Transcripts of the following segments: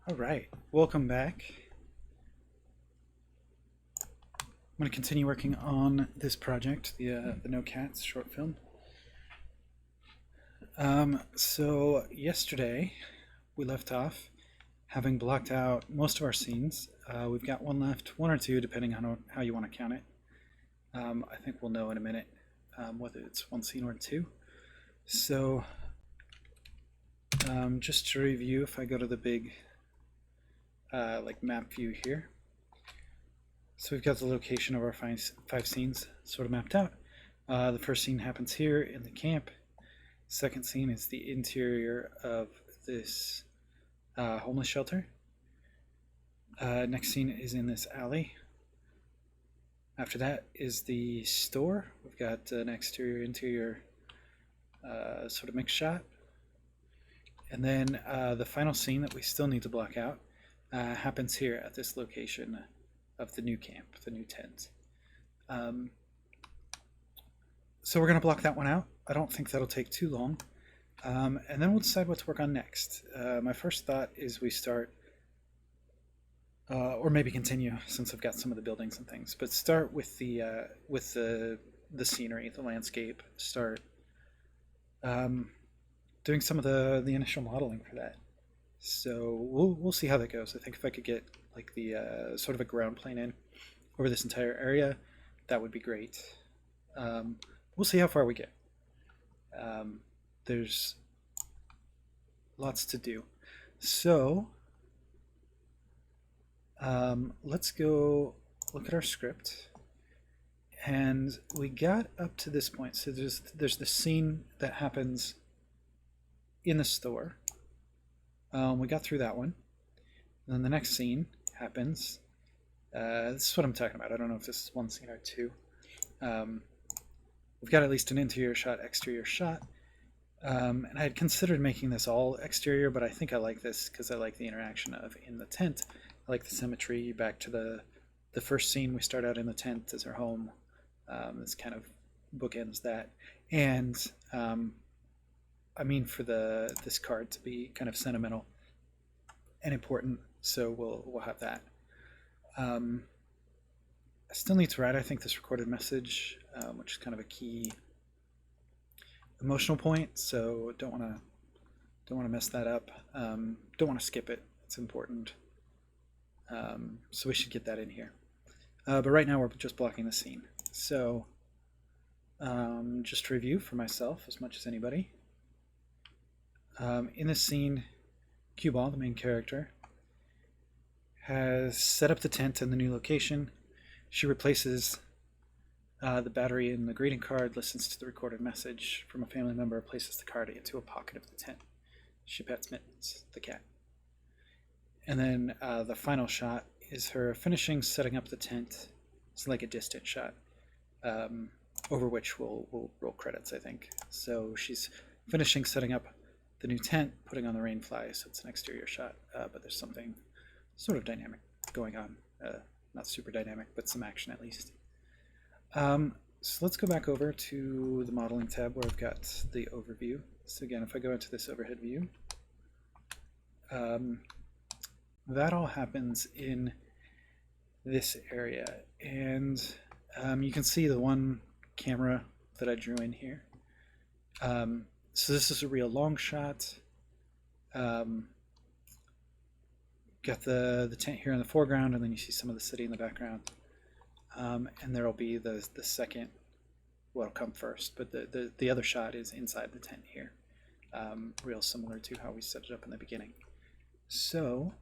All right, welcome back. I'm going to continue working on this project, the No Cats short film. So yesterday we left off having blocked out most of our scenes. We've got one left, one or two, depending on how you want to count it. I think we'll know in a minute whether it's one scene or two. So just to review, if I go to the big like map view here. So we've got the location of our five scenes sort of mapped out. The first scene happens here in the camp. Second scene is the interior of this homeless shelter. Next scene is in this alley. After that is the store. We've got an exterior-interior sort of mixed shot. And then the final scene that we still need to block out happens here at this location of the new camp, the new tent. So we're going to block that one out. I don't think that'll take too long. And then we'll decide what to work on next. My first thought is we start, or maybe continue since I've got some of the buildings and things, but start with the scenery, the landscape. Start doing some of the initial modeling for that. So we'll see how that goes. I think if I could get like the sort of a ground plane in over this entire area, that would be great. We'll see how far we get. There's lots to do. So let's go look at our script. And we got up to this point. So there's the scene that happens in the store. We got through that one. And then the next scene happens. This is what I'm talking about. I don't know if this is one scene or two. We've got at least an interior shot, exterior shot. And I had considered making this all exterior, but I think I like this because I like the interaction of in the tent. I like the symmetry. Back to the first scene, we start out in the tent as our home. This kind of bookends that. And I mean for this card to be kind of sentimental and important, so we'll have that. I still need to write, I think, this recorded message, which is kind of a key emotional point. So don't want to mess that up. Don't want to skip it. It's important. So we should get that in here. But right now we're just blocking the scene. So just to review for myself as much as anybody. In this scene, Cue Ball, the main character, has set up the tent in the new location. She replaces the battery in the greeting card, listens to the recorded message from a family member, places the card into a pocket of the tent. She pets Mittens, the cat. And then the final shot is her finishing setting up the tent. It's like a distant shot, over which we'll roll credits, I think. So she's finishing setting up the new tent, putting on the rain fly, so it's an exterior shot, but there's something sort of dynamic going on. Not super dynamic, but some action at least. So let's go back over to the modeling tab where I've got the overview. So again, if I go into this overhead view, that all happens in this area. And you can see the one camera that I drew in here. So this is a real long shot. Got the tent here in the foreground, and then you see some of the city in the background. And there'll be the second, what'll come first, but the other shot is inside the tent here. Real similar to how we set it up in the beginning. So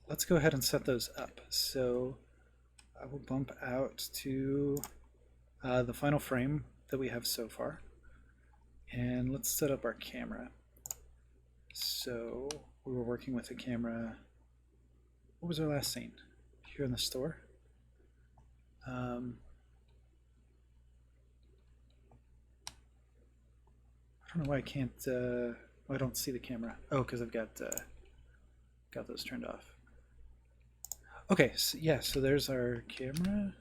let's go ahead and set those up. So I will bump out to the final frame that we have so far. And let's set up our camera. So we were working with a camera. What was our last scene? Here in the store. I don't know why I can't. Why I don't see the camera. Oh, because I've got those turned off. Okay, so yeah, so there's our camera.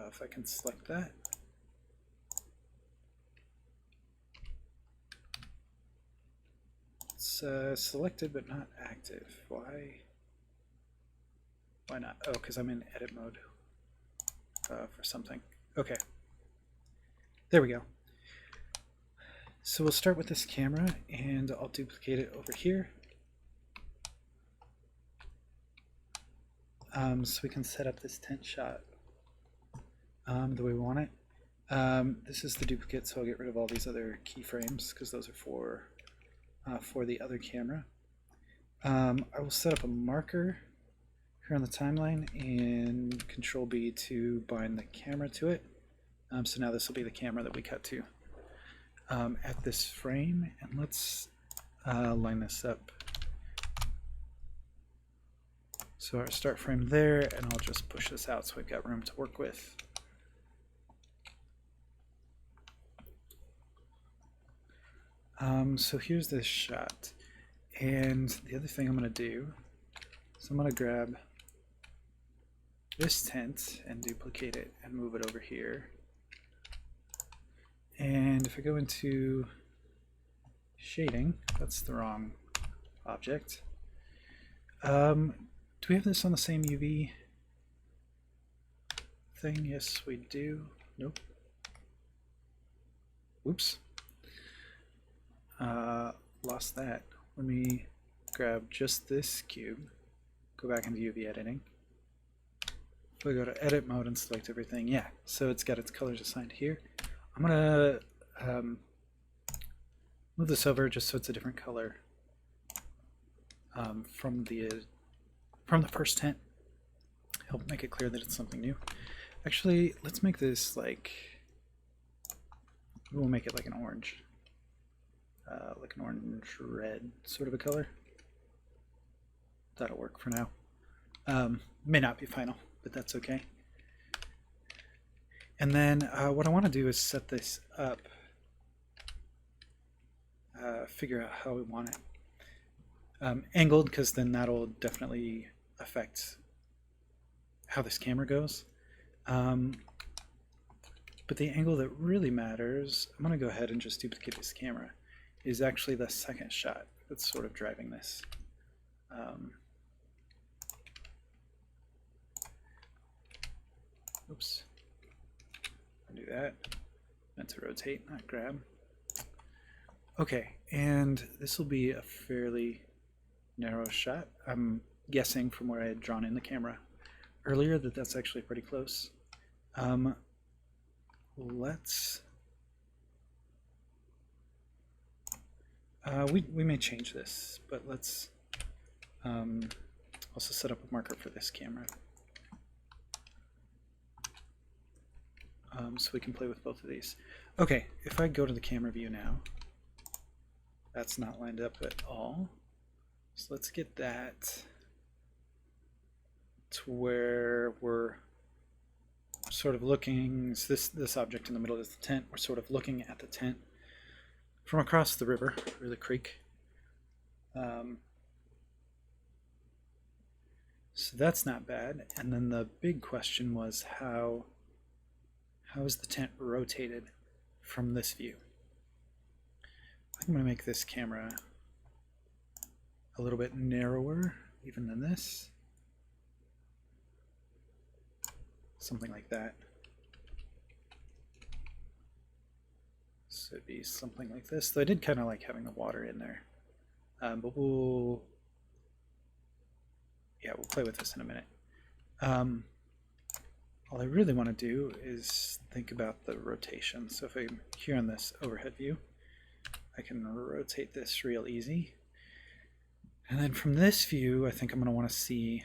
If I can select that. selected but not active. Why? Why not? Oh, because I'm in edit mode for something. Okay. There we go. So we'll start with this camera, and I'll duplicate it over here. So we can set up this tent shot the way we want it. This is the duplicate, so I'll get rid of all these other keyframes because those are for the other camera. I will set up a marker here on the timeline and Control B to bind the camera to it. So now this will be the camera that we cut to at this frame, and let's line this up. So our start frame there, and I'll just push this out so we've got room to work with. So here's this shot, and the other thing I'm going to do is I'm going to grab this tent and duplicate it and move it over here. And if I go into shading, that's the wrong object. Do we have this on the same UV thing? Yes, we do. Nope. Oops. Lost that. Let me grab just this cube, go back into UV editing. If we go to edit mode and select everything, yeah, so it's got its colors assigned here. I'm gonna move this over just so it's a different color from the first tent. Help make it clear that it's something new. Actually, let's make this like, we'll make it like an orange. Like an orange red sort of a color. That'll work for now. May not be final, but that's okay. And then what I want to do is set this up, figure out how we want it. Angled, because then that'll definitely affect how this camera goes. But the angle that really matters, I'm going to go ahead and just duplicate this camera, is actually the second shot that's sort of driving this. Oops. I'll do that. Meant to rotate, not grab. Okay, and this will be a fairly narrow shot. I'm guessing from where I had drawn in the camera earlier that that's actually pretty close. Let's we may change this, but let's also set up a marker for this camera, so we can play with both of these. Okay, if I go to the camera view now, that's not lined up at all. So let's get that to where we're sort of looking, this object in the middle is the tent. We're sort of looking at the tent from across the river, or the creek. So that's not bad. And then the big question was how is the tent rotated from this view? I'm going to make this camera a little bit narrower even than this. Something like that. So it'd be something like this. Though I did kind of like having the water in there. But we'll play with this in a minute. All I really want to do is think about the rotation. So if I'm here on this overhead view, I can rotate this real easy. And then from this view, I think I'm going to want to see,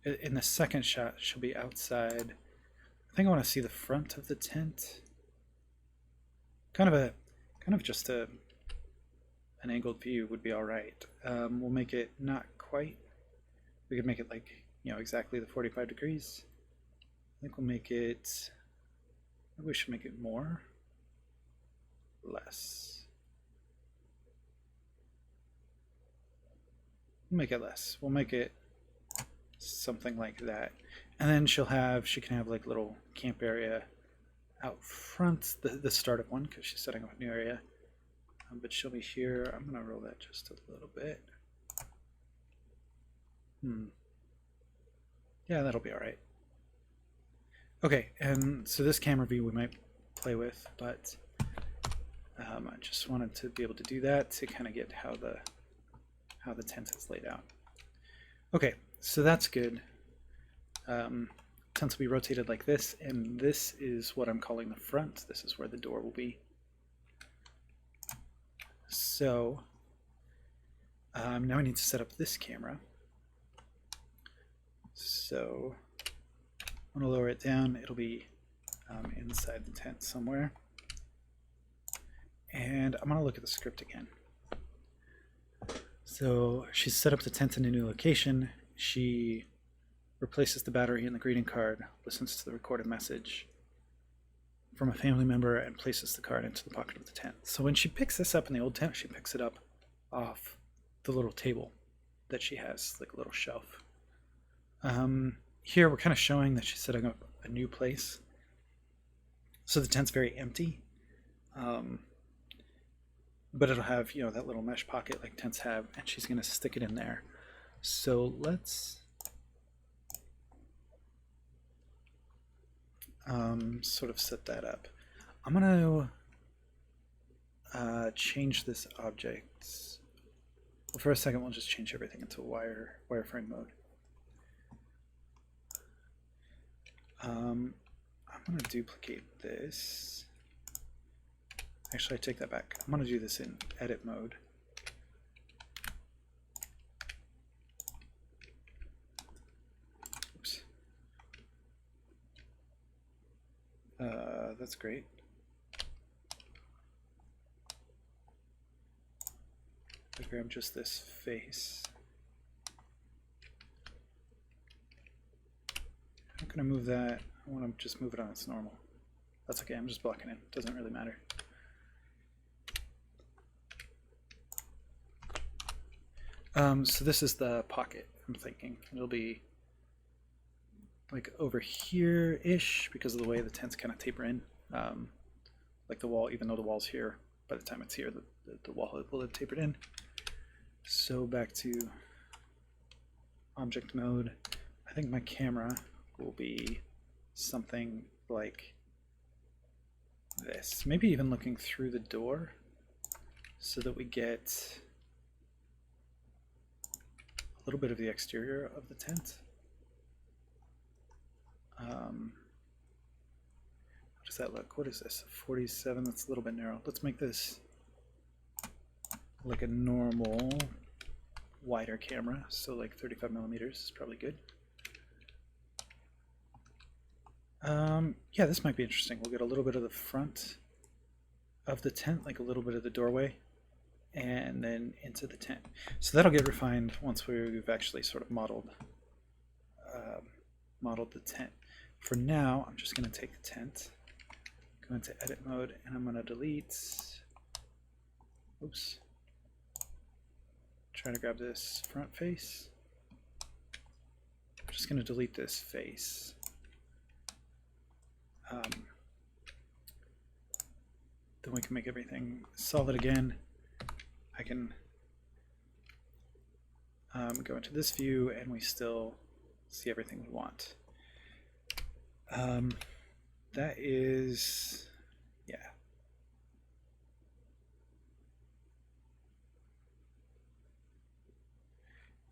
in the second shot, she'll be outside. I think I want to see the front of the tent. Kind of just an angled view would be all right. We'll make it not quite. We could make it like, exactly the 45 degrees. I think we'll make it, maybe we should make it more, less. We'll make it less. We'll make it something like that. And then she can have like little camp area out front, the startup one, because she's setting up a new area. But she'll be here. I'm going to roll that just a little bit. Yeah, that'll be all right. Okay, and so this camera view we might play with, but I just wanted to be able to do that to kind of get how the tent is laid out. Okay, so that's good. Tents will be rotated like this, and this is what I'm calling the front. This is where the door will be. So now I need to set up this camera. So I'm going to lower it down. It'll be inside the tent somewhere. And I'm going to look at the script again. So she's set up the tent in a new location. She replaces the battery in the greeting card, listens to the recorded message from a family member, and places the card into the pocket of the tent. So when she picks this up in the old tent, she picks it up off the little table that she has, like a little shelf. Here we're kind of showing that she's setting up a new place. So the tent's very empty. But it'll have, you know, that little mesh pocket like tents have, and she's going to stick it in there. So let's sort of set that up. I'm going to change this object. Well, for a second, we'll just change everything into wireframe mode. I'm going to duplicate this. Actually, I take that back. I'm going to do this in edit mode. Oops. That's great. I grab just this face. I'm going to move that. I want to just move it on its normal. That's okay. I'm just blocking it. Doesn't really matter. So this is the pocket, I'm thinking. It'll be like over here-ish because of the way the tents kind of taper in. Like the wall, even though the wall's here, by the time it's here, the wall will have tapered in. So back to object mode. I think my camera will be something like this. Maybe even looking through the door so that we get a little bit of the exterior of the tent. How does that look? What is this? 47? That's a little bit narrow. Let's make this like a normal wider camera. So like 35 millimeters is probably good. Yeah, this might be interesting. We'll get a little bit of the front of the tent, like a little bit of the doorway, and then into the tent. So that'll get refined once we've actually sort of modeled the tent. For now, I'm just going to take the tent, go into edit mode, and I'm going to delete. Oops. Try to grab this front face. I'm just going to delete this face. Then we can make everything solid again. I can go into this view and we still see everything we want. That is, yeah.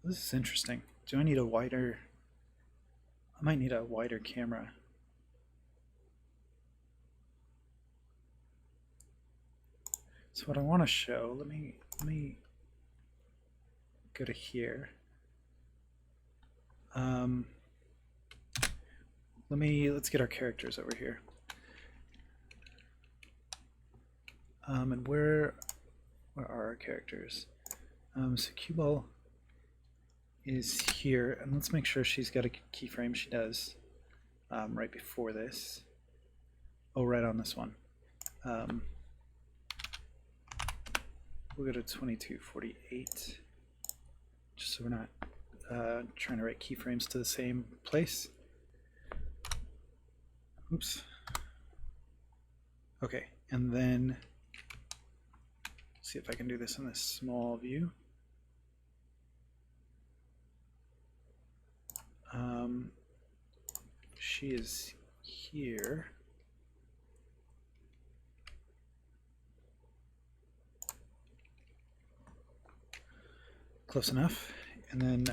This is interesting. Do I need a wider, I might need a wider camera. So what I want to show, let me go to here. Let's get our characters over here. And where are our characters? So cue ball is here, and let's make sure she's got a keyframe. She does. Right before this. Oh, right on this one. We'll go to 2248, just so we're not trying to write keyframes to the same place. Oops. Okay, and then see if I can do this in this small view. She is here. Close enough. And then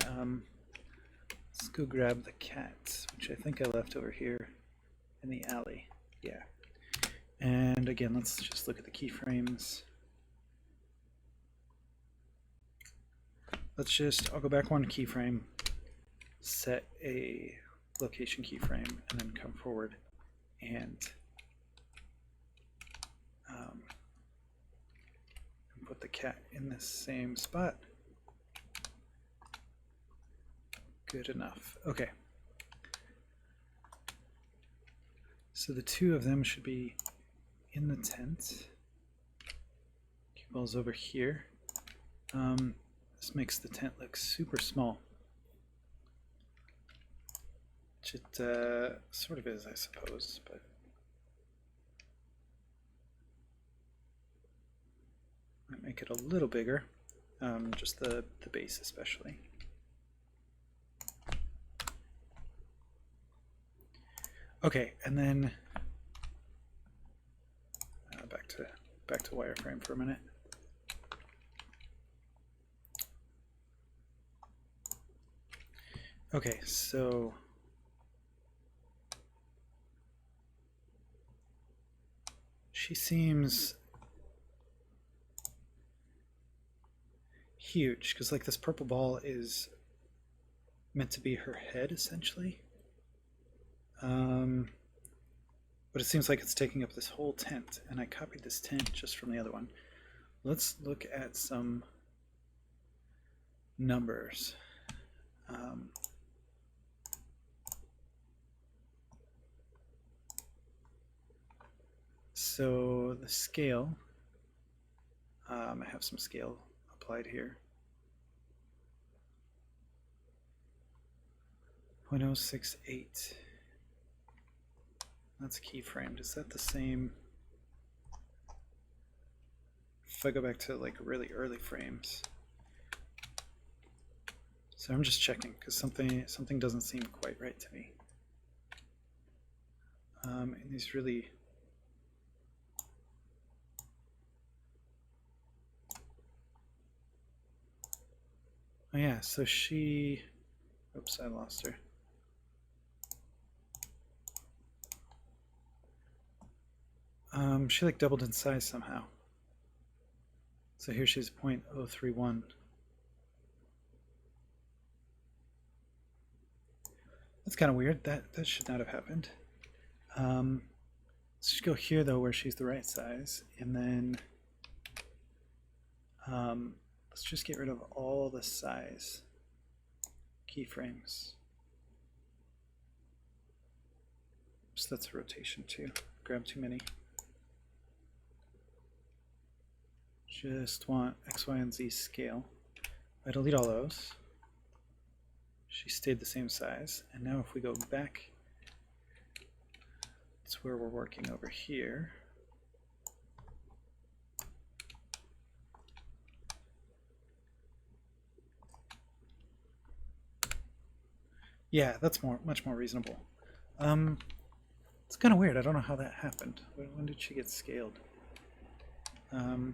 let's go grab the cat, which I think I left over here in the alley. Yeah. And again, let's just look at the keyframes. I'll go back one keyframe, set a location keyframe, and then come forward and put the cat in the same spot. Good enough. Okay. So the two of them should be in the tent. Cue ball's over here. This makes the tent look super small. Which it sort of is, I suppose, but might make it a little bigger, just the base especially. Okay, and then back to wireframe for a minute. Okay, so she seems huge because like this purple ball is meant to be her head essentially. But it seems like it's taking up this whole tent, and I copied this tent just from the other one. Let's look at some numbers. So the scale, I have some scale applied here. 0.068. That's keyframed. Is that the same? If I go back to like really early frames. So I'm just checking because something doesn't seem quite right to me. And these really oh yeah, so she oops, I lost her. She like doubled in size somehow. So here she's 0.031. That's kind of weird. That should not have happened. Let's just go here though, where she's the right size, and then let's just get rid of all the size keyframes. Oops, that's a rotation too. Grab too many. Just want X, Y, and Z scale. I delete all those. She stayed the same size. And now if we go back, that's where we're working over here. Yeah, that's much more reasonable. It's kind of weird. I don't know how that happened. When did she get scaled? Did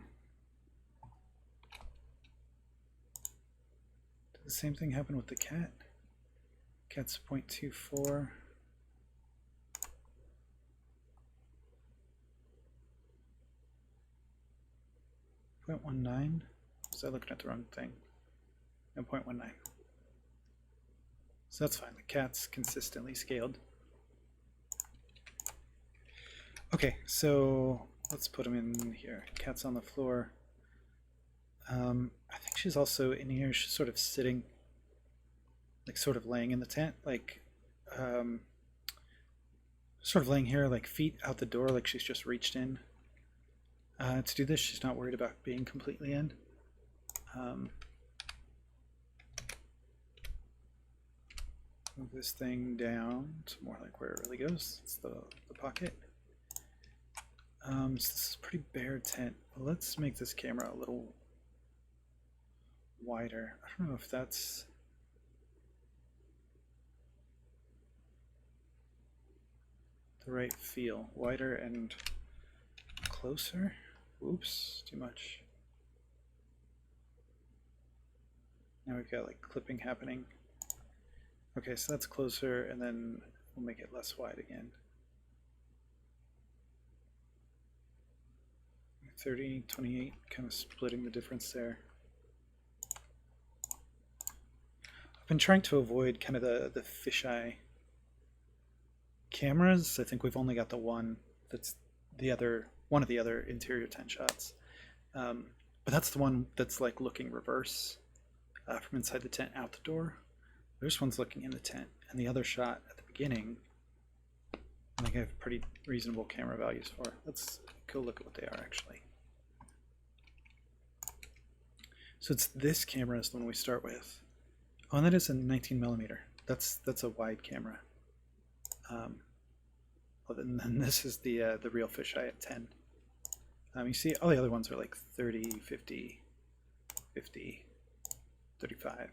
the same thing happen with the cat? Cat's 0.24. .19. Was I looking at the wrong thing? No, 0.19. So that's fine. The cat's consistently scaled. Okay, so let's put him in here. Cat's on the floor. I think she's also in here. She's sort of sitting, like sort of laying in the tent, like sort of laying here, like feet out the door, like she's just reached in. To do this, she's not worried about being completely in. Move this thing down to more like where it really goes. It's the pocket. So this is a pretty bare tent. Let's make this camera a little wider. I don't know if that's the right feel. Wider and closer. Oops, too much. Now we've got like clipping happening. Okay, so that's closer, and then we'll make it less wide again. 30, 28, kind of splitting the difference there. I've been trying to avoid kind of the fisheye cameras. I think we've only got the one that's one of the other interior tent shots. But that's the one that's like looking reverse from inside the tent out the door. This one's looking in the tent, and the other shot at the beginning, I think I have pretty reasonable camera values for. Let's go look at what they are actually. So it's this camera is the one we start with. Oh, and that is a 19mm. That's a wide camera. And then this is the real fisheye at 10. You see all the other ones are like 30, 50, 50, 35.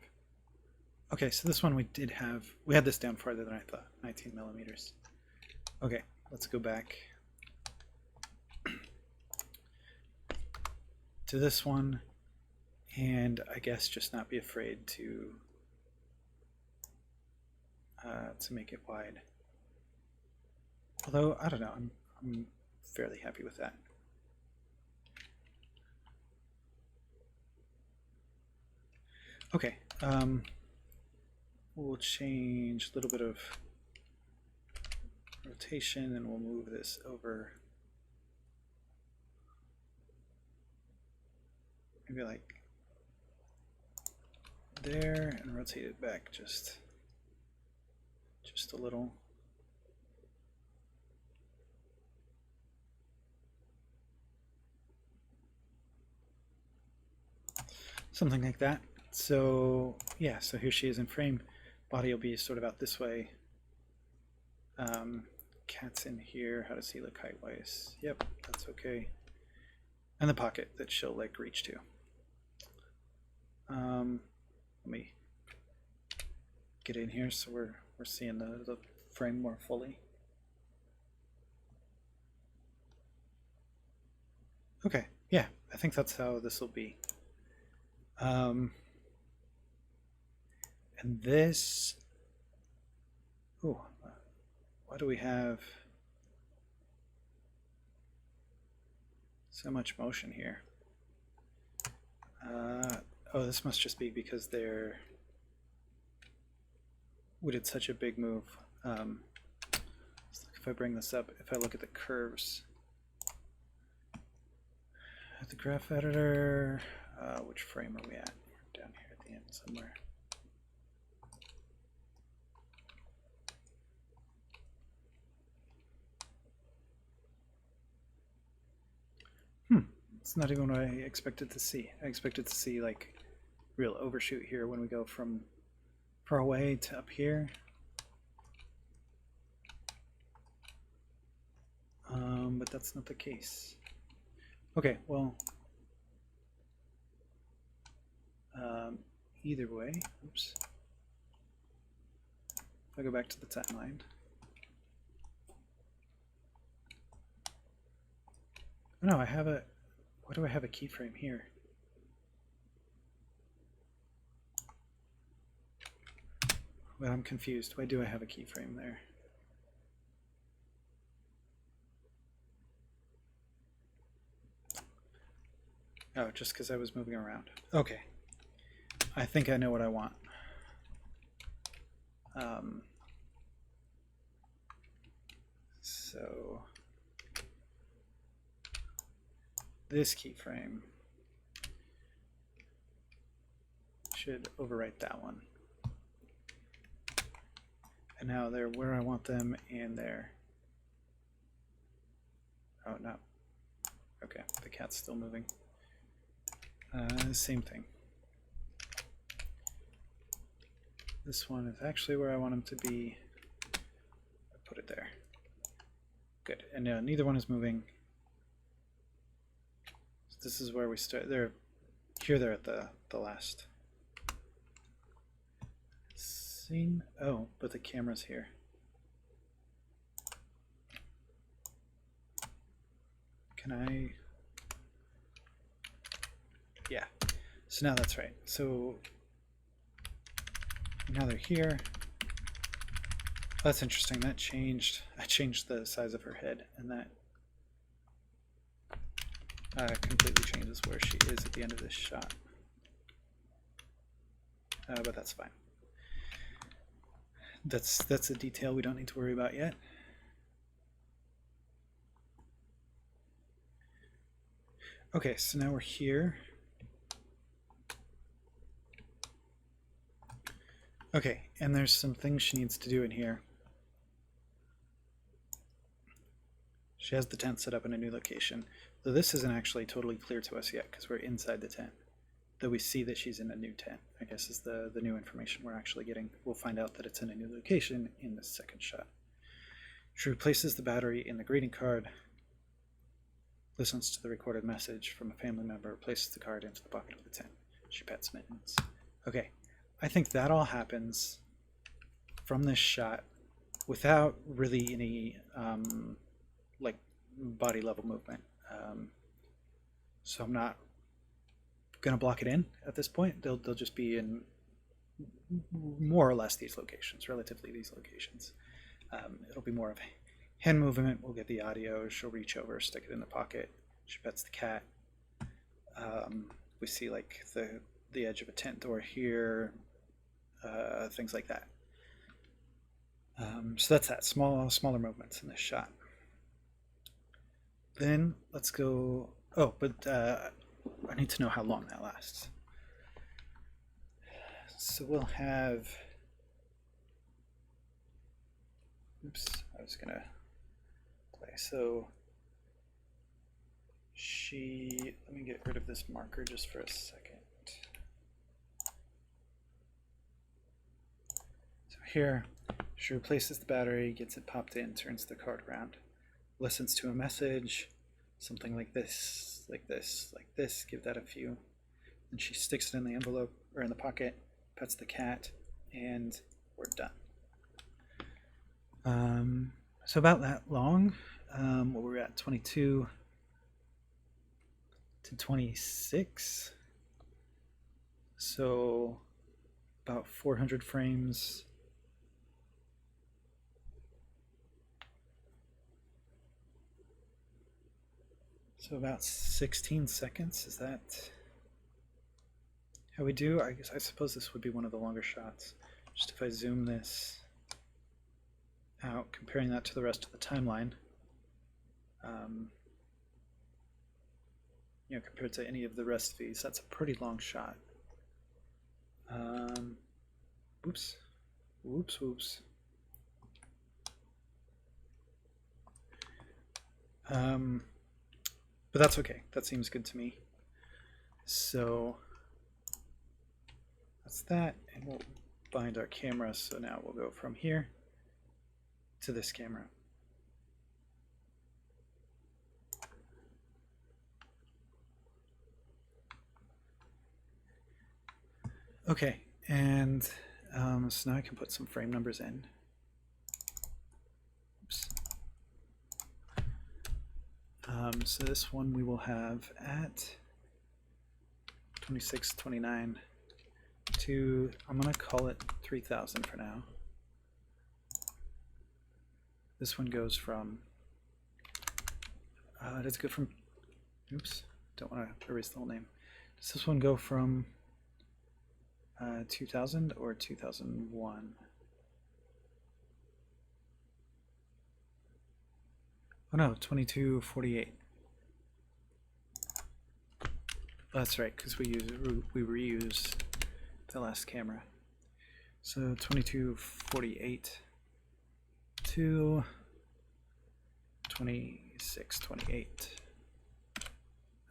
Okay, so this one we had this down farther than I thought, 19mm. Okay, let's go back to this one, and I guess just not be afraid to make it wide. Although, I don't know, I'm fairly happy with that. Okay, we'll change a little bit of rotation, and we'll move this over maybe like there, and rotate it back just a little. Something like that. So yeah, so here she is in frame. Body will be sort of out this way. Cat's in here. How does he look height-wise? Yep, that's okay. And the pocket that she'll like reach to. Let me get in here so we're seeing the frame more fully. Okay, yeah, I think that's how this will be. And this, oh, why do we have so much motion here? Oh, this must just be because we did such a big move. If I bring this up, if I look at the curves, at the graph editor, which frame are we at? We're down here at the end somewhere. It's not even what I expected to see. I expected to see like real overshoot here when we go from far away to up here. But that's not the case. Okay, well, either way, oops. If I go back to the timeline, oh, no, I have a, why do I have a keyframe here? Well, I'm confused. Why do I have a keyframe there? Oh, just because I was moving around. Okay. I think I know what I want. So this keyframe should overwrite that one. And now they're where I want them, and they're, oh no, okay, the cat's still moving. Same thing. This one is actually where I want them to be. I put it there. Good, and neither one is moving. this is where we start. They're here. They're at the last scene. Oh, but the camera's here. Can I? Yeah. So now that's right. So now they're here. Oh, that's interesting. That changed. I changed the size of her head, and that completely changes where she is at the end of this shot. But that's fine. That's a detail we don't need to worry about yet. Okay, so now we're here. Okay, and there's some things she needs to do in here. She has the tent set up in a new location, though this isn't actually totally clear to us yet because we're inside the tent. Though we see that she's in a new tent, I guess is the new information we're actually getting. We'll find out that it's in a new location in the second shot. She replaces the battery in the greeting card, listens to the recorded message from a family member, places the card into the pocket of the tent. She pets Mittens. Okay, I think that all happens from this shot without really any like body level movement. So I'm not gonna block it in at this point. They'll just be in more or less these locations, relatively these locations. It'll be more of hand movement. We'll get the audio. She'll reach over, stick it in the pocket. She pets the cat. We see like the edge of a tent door here, things like that. So that's that, smaller movements in this shot. Then let's go. Oh, but I need to know how long that lasts. So we'll have. Oops, I was gonna play. So let me get rid of this marker just for a second. So here, she replaces the battery, gets it popped in, turns the card around, listens to a message, something like this, like this, like this, give that a few. Then she sticks it in the envelope or in the pocket, pets the cat, and we're done. So about that long. What we're at, 22 to 26. So about 400 frames. So about 16 seconds. Is that how we do? I suppose this would be one of the longer shots. Just if I zoom this out, comparing that to the rest of the timeline, compared to any of the rest of these, that's a pretty long shot. Oops. But that's okay. That seems good to me. So that's that, and we'll bind our camera. So now we'll go from here to this camera. Okay, and so now I can put some frame numbers in. Oops. So this one we will have at 2629 to, I'm going to call it 3000 for now. This one goes from, does it go from, oops, don't want to erase the whole name. Does this one go from 2000 or 2001? Oh no, 2248. That's right, because we reuse the last camera. So 2248 to 2628.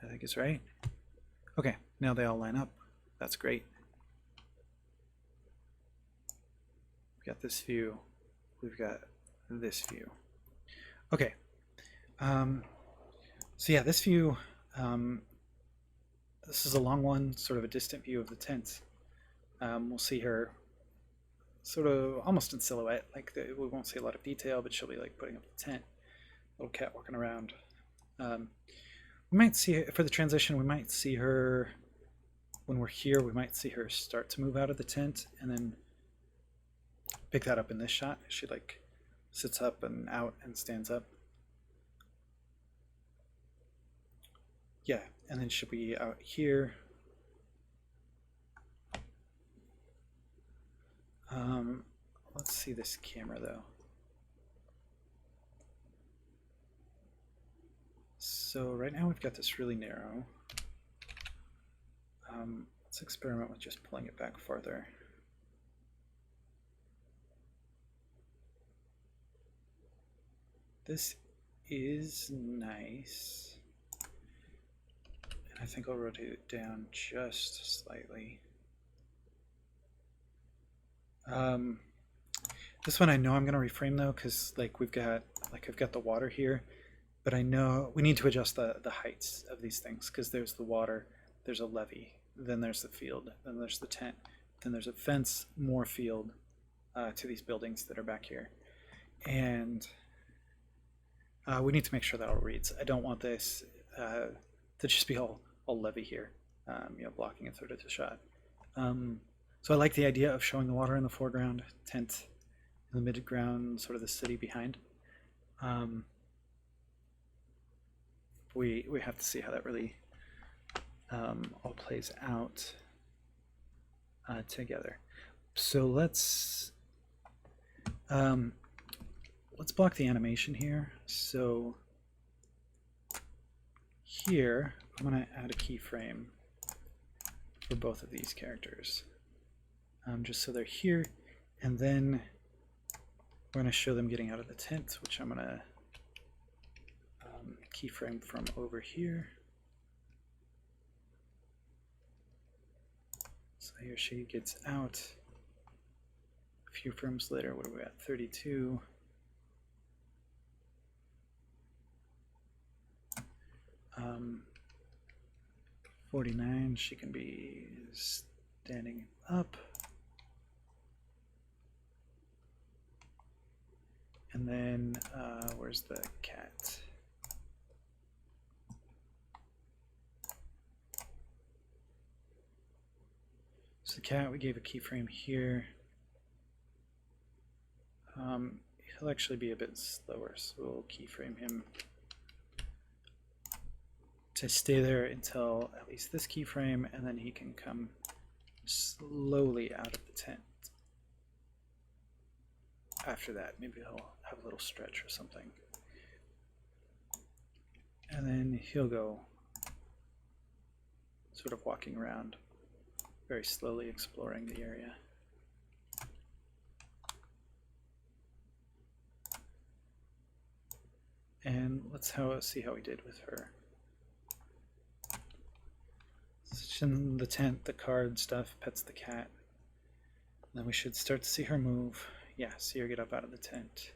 I think it's right. Okay, now they all line up. That's great. We've got this view. We've got this view. Okay. So yeah, this view this is a long one, sort of a distant view of the tent. We'll see her sort of almost in silhouette. We won't see a lot of detail, but she'll be like putting up the tent. Little cat walking around. We might see for the transition. We might see her when we're here. We might see her start to move out of the tent, and then pick that up in this shot. She like sits up and out and stands up. Yeah, and then she'll be out here. Let's see this camera though. So right now we've got this really narrow. Let's experiment with just pulling it back farther. This is nice. And I think I'll rotate it down just slightly. This one I know I'm going to reframe though, because like I've got the water here, but I know we need to adjust the heights of these things, because there's the water, there's a levee, then there's the field, then there's the tent, then there's a fence, more field to these buildings that are back here. And we need to make sure that all reads. I don't want this to just be all levee here, blocking a third of the shot. So I like the idea of showing the water in the foreground, tent in the midground, sort of the city behind. We have to see how that really all plays out together. So let's block the animation here. So here I'm going to add a keyframe for both of these characters, just so they're here, and then we're going to show them getting out of the tent, which I'm going to keyframe from over here. So here she gets out. A few frames later, what are we at? 32. Um, 49, she can be standing up. And then, where's the cat? So the cat, we gave a keyframe here. He'll actually be a bit slower, so we'll keyframe him to stay there until at least this keyframe, and then he can come slowly out of the tent. After that, maybe he'll have a little stretch or something. And then he'll go sort of walking around, very slowly exploring the area. And let's see how we did with her. She's in the tent, the card stuff, pets the cat. And then we should start to see her move. Yeah, see her get up out of the tent.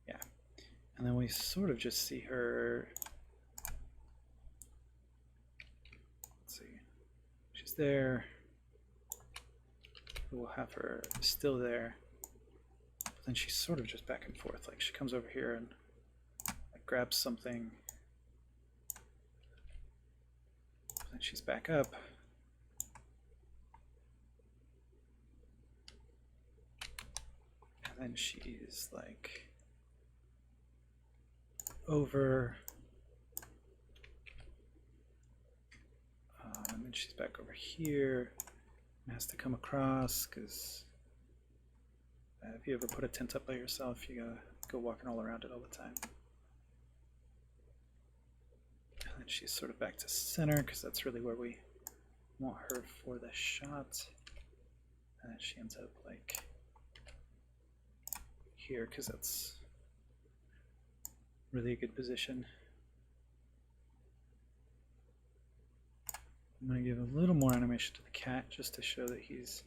Yeah. And then we sort of just see her. Let's see. She's there. We'll have her still there. But then she's sort of just back and forth. Like she comes over here and like grabs something. Then she's back up. And then she's like over, and then she's back over here and has to come across, because if you ever put a tent up by yourself, you gotta go walking all around it all the time. And then she's sort of back to center, because that's really where we want her for the shot. And then she ends up like here, because that's really a good position. I'm going to give a little more animation to the cat just to show that he's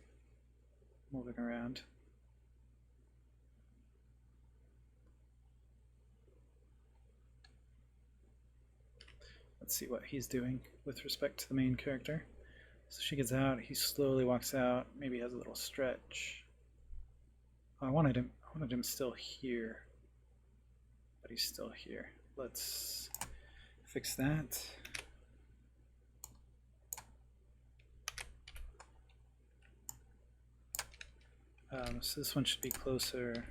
moving around. Let's see what he's doing with respect to the main character. So she gets out, he slowly walks out, maybe has a little stretch. Oh, I wanted him still here, but he's still here. Let's fix that. So this one should be closer,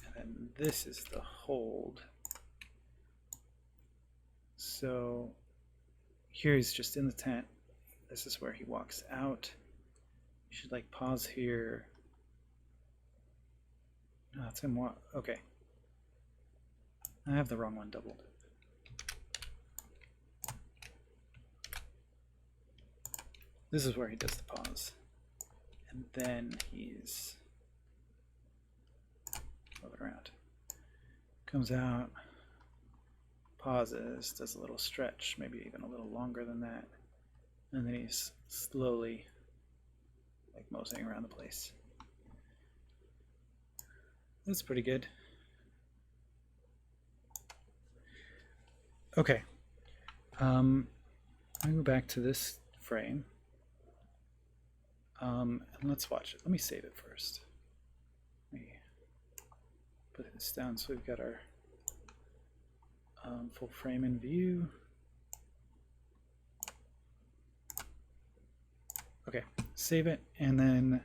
and then this is the hold. So here he's just in the tent. This is where he walks out. You should like pause here. No, it's him. Okay. I have the wrong one doubled. This is where he does the pause. And then he's moving around. Comes out, pauses, does a little stretch, maybe even a little longer than that. And then he's slowly like moseying around the place. That's pretty good. Okay. I'm gonna go back to this frame. And let's watch it. Let me save it first. Let me put this down so we've got our full frame in view. Okay, save it, and then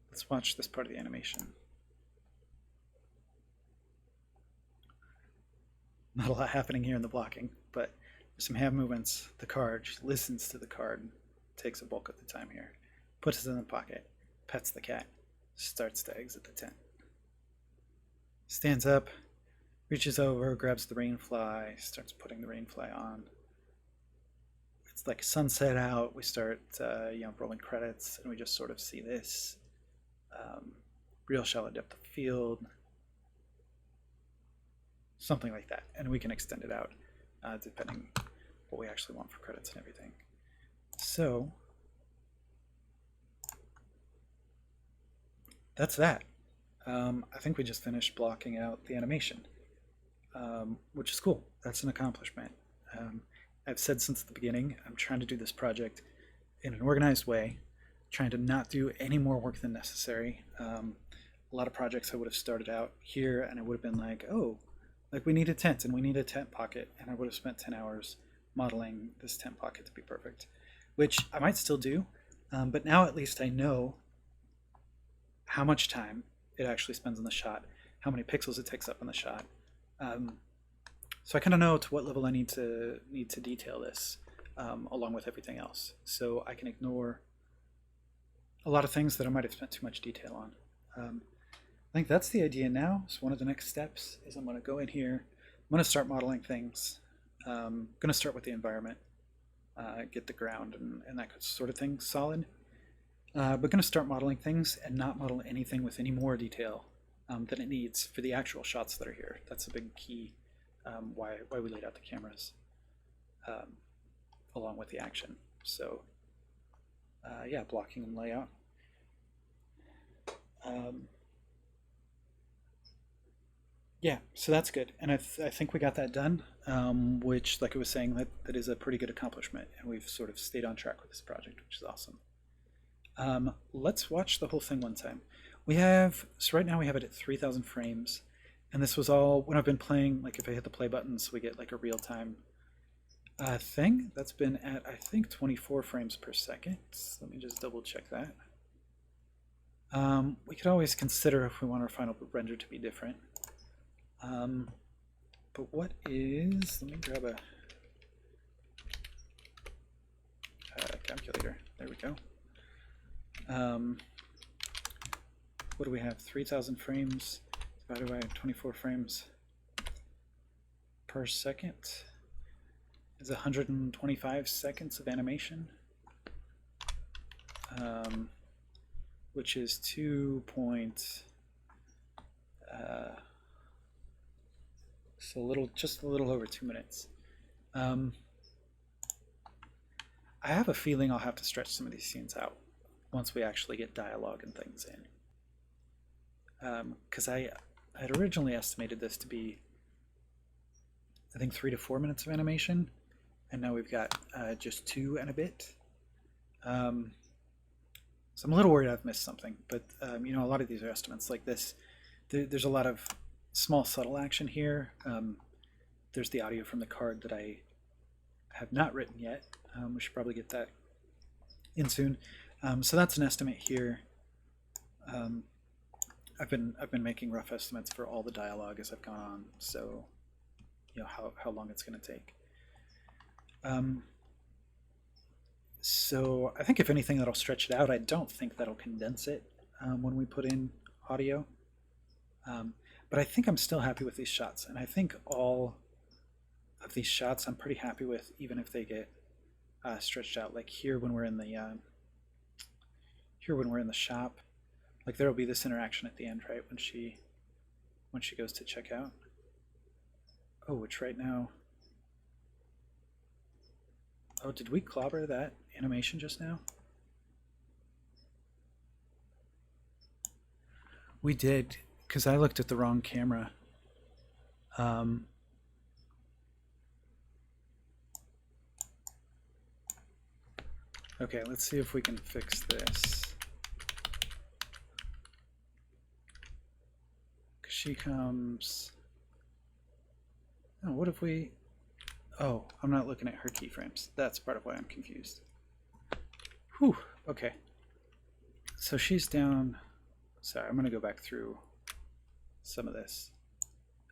let's watch this part of the animation. Not a lot happening here in the blocking, but there's some hand movements. The card, she listens to the card, takes a bulk of the time here. Puts it in the pocket, pets the cat, starts to exit the tent. Stands up, reaches over, grabs the rainfly, starts putting the rainfly on. It's like sunset out. We start, rolling credits, and we just sort of see this real shallow depth of field, something like that. And we can extend it out depending what we actually want for credits and everything. So that's that. I think we just finished blocking out the animation, which is cool. That's an accomplishment. I've said since the beginning, I'm trying to do this project in an organized way, trying to not do any more work than necessary. A lot of projects I would have started out here, and I would have been like, oh, like we need a tent, and we need a tent pocket, and I would have spent 10 hours modeling this tent pocket to be perfect, which I might still do, but now at least I know how much time it actually spends on the shot, how many pixels it takes up on the shot. So I kind of know to what level I need to detail this, along with everything else. So I can ignore a lot of things that I might have spent too much detail on. I think that's the idea now. So one of the next steps is I'm going to go in here. I'm going to start modeling things. I'm going to start with the environment, get the ground and that sort of thing solid. But going to start modeling things and not model anything with any more detail than it needs for the actual shots that are here. That's a big key why we laid out the cameras along with the action. So yeah, blocking and layout. Yeah, so that's good, and I think we got that done, which, like I was saying, that is a pretty good accomplishment, and we've sort of stayed on track with this project, which is awesome. Let's watch the whole thing one time. So right now we have it at 3,000 frames, and this was all when I've been playing. Like if I hit the play button, so we get like a real-time thing. That's been at, I think, 24 frames per second. Let me just double check that. We could always consider if we want our final render to be different. But what is, let me grab a calculator. There we go. What do we have? 3,000 frames divided by 24 frames per second is 125 seconds of animation, which is just a little over 2 minutes. I have a feeling I'll have to stretch some of these scenes out once we actually get dialogue and things in. Because I had originally estimated this to be, I think, 3 to 4 minutes of animation, and now we've got just 2 and a bit. So I'm a little worried I've missed something, but you know, a lot of these are estimates like this. There's a lot of small subtle action here. There's the audio from the card that I have not written yet. We should probably get that in soon. So that's an estimate here. I've been making rough estimates for all the dialogue as I've gone on, so you know how long it's going to take. So I think if anything that'll stretch it out. I don't think that'll condense it when we put in audio. But I think I'm still happy with these shots, and I think all of these shots I'm pretty happy with, even if they get stretched out. Like here when we're in the shop, like there'll be this interaction at the end, right, when she goes to check out. Oh, which right now. Oh, did we clobber that animation just now? We did, because I looked at the wrong camera. Okay, let's see if we can fix this. Because she comes... Oh, what if we... Oh, I'm not looking at her keyframes. That's part of why I'm confused. Whew, okay. So she's down... Sorry, I'm going to go back through some of this.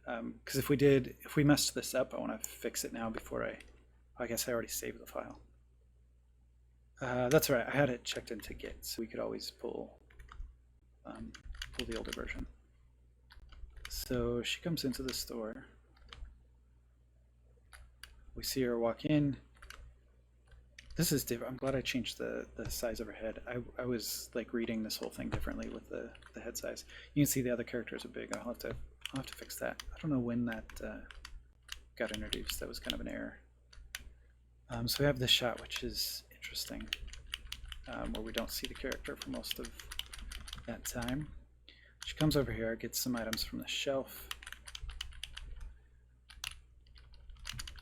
Because if we messed this up, I want to fix it now before I guess I already saved the file. That's right, I had it checked into Git, so we could always pull the older version. So she comes into the store. We see her walk in. This is different. I'm glad I changed the size of her head. I was like reading this whole thing differently with the head size. You can see the other characters are big. I'll have to fix that. I don't know when that got introduced. That was kind of an error. So we have this shot, which is interesting, where we don't see the character for most of that time. She comes over here, gets some items from the shelf.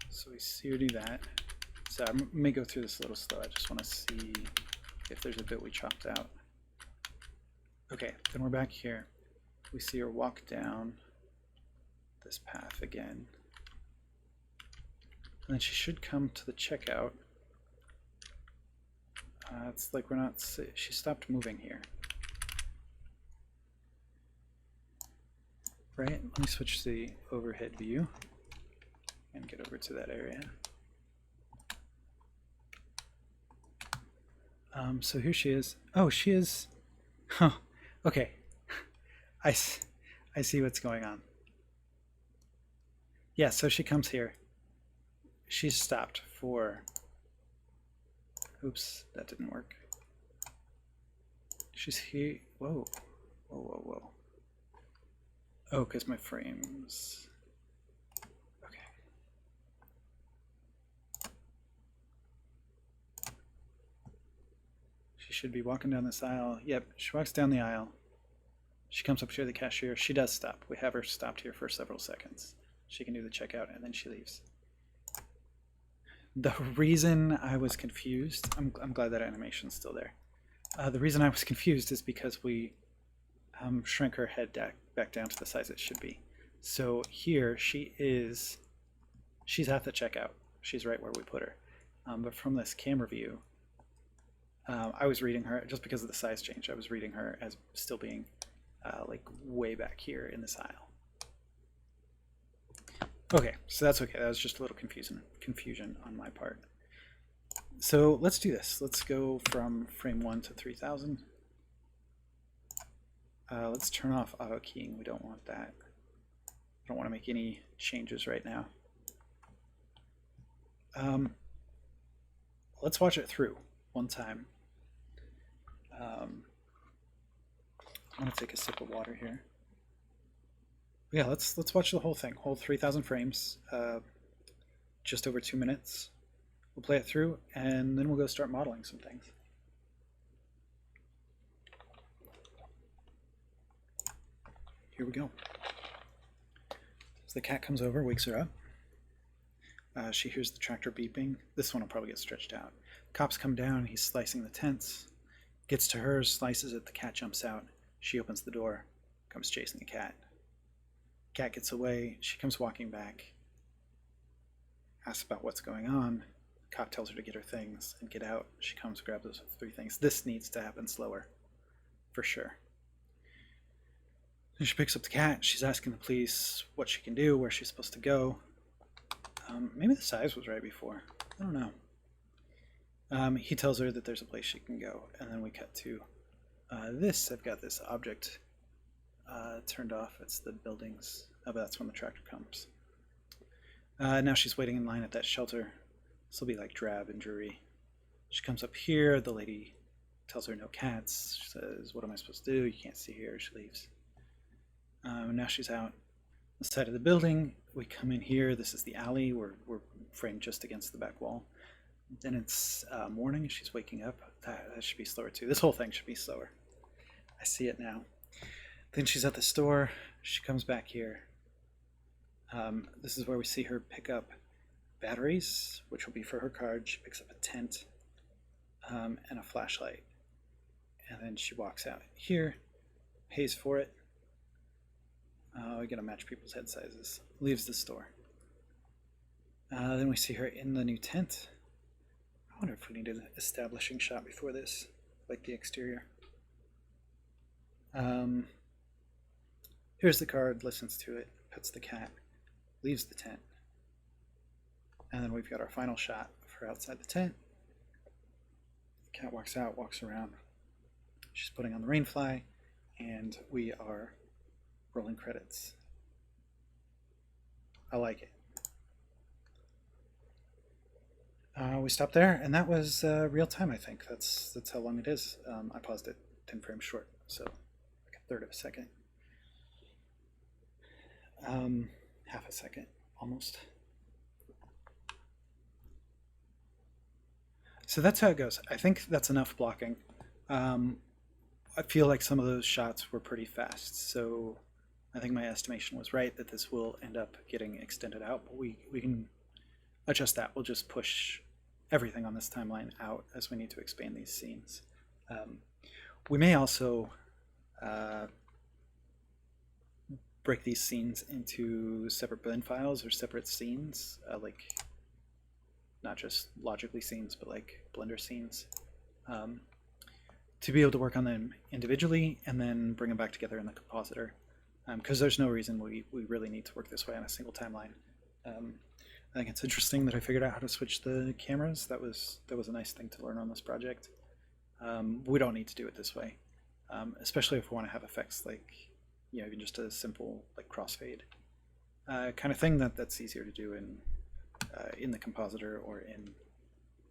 So we see her do that. So I may go through this a little slow. I just want to see if there's a bit we chopped out. Okay, then we're back here. We see her walk down this path again. And then she should come to the checkout. It's like we're not... She stopped moving here. Right, let me switch to the overhead view and get over to that area. So here she is. Oh, she is... Huh, okay. I see what's going on. Yeah, so she comes here. She's stopped for... Oops, that didn't work. She's here... Whoa. Whoa, whoa, whoa. Oh, because my frames... Okay. She should be walking down this aisle. Yep, she walks down the aisle. She comes up to the cashier. She does stop. We have her stopped here for several seconds. She can do the checkout, and then she leaves. The reason I was confused... I'm glad that animation's still there. The reason I was confused is because we shrink her head back down to the size it should be. So here she's at the checkout. She's right where we put her. But from this camera view, I was reading her, just because of the size change, I was reading her as still being like way back here in this aisle. Okay, so that's okay. That was just a little confusion on my part. So let's do this. Let's go from frame 1 to 3000. Let's turn off auto keying. We don't want that. I don't want to make any changes right now. Let's watch it through one time. I'm going to take a sip of water here. Yeah, let's watch the whole thing. Whole 3000 frames, just over 2 minutes. We'll play it through, and then we'll go start modeling some things. Here we go. So the cat comes over, wakes her up. She hears the tractor beeping. This one will probably get stretched out. Cops come down. He's slicing the tents. Gets to her, slices it. The cat jumps out. She opens the door, comes chasing the cat. Cat gets away. She comes walking back. Asks about what's going on. Cop tells her to get her things and get out. She comes, grabs those 3 things. This needs to happen slower, for sure. Then she picks up the cat. She's asking the police what she can do, where she's supposed to go. Maybe the size was right before. I don't know. He tells her that there's a place she can go, and then we cut to this. I've got this object turned off. It's the buildings. Oh, but that's when the tractor comes. Now she's waiting in line at that shelter. This will be like drab and dreary. She comes up here. The lady tells her no cats. She says, "What am I supposed to do? You can't see here." She leaves. Now she's out the side of the building. We come in here. This is the alley. We're framed just against the back wall. Then it's morning. She's waking up. That should be slower too. This whole thing should be slower. I see it now. Then she's at the store. She comes back here. This is where we see her pick up batteries, which will be for her card. She picks up a tent and a flashlight. And then she walks out here, pays for it. We gotta match people's head sizes. Leaves the store. Then we see her in the new tent. I wonder if we need an establishing shot before this, like the exterior. Here's the card, listens to it, pets the cat, leaves the tent. And then we've got our final shot for outside the tent. The cat walks out, walks around. She's putting on the rainfly, and we are rolling credits. I like it. We stopped there, and that was real time, I think. That's how long it is. I paused it 10 frames short, so like a third of a second. Half a second, almost. So that's how it goes. I think that's enough blocking. I feel like some of those shots were pretty fast, so I think my estimation was right that this will end up getting extended out, but we can adjust that. We'll just push everything on this timeline out as we need to expand these scenes. We may also break these scenes into separate blend files or separate scenes, like not just logically scenes, but like Blender scenes, to be able to work on them individually and then bring them back together in the compositor. Because there's no reason we really need to work this way on a single timeline. I think it's interesting that I figured out how to switch the cameras. That was a nice thing to learn on this project. We don't need to do it this way, especially if we want to have effects like, even just a simple like crossfade kind of thing. That's easier to do in the compositor or in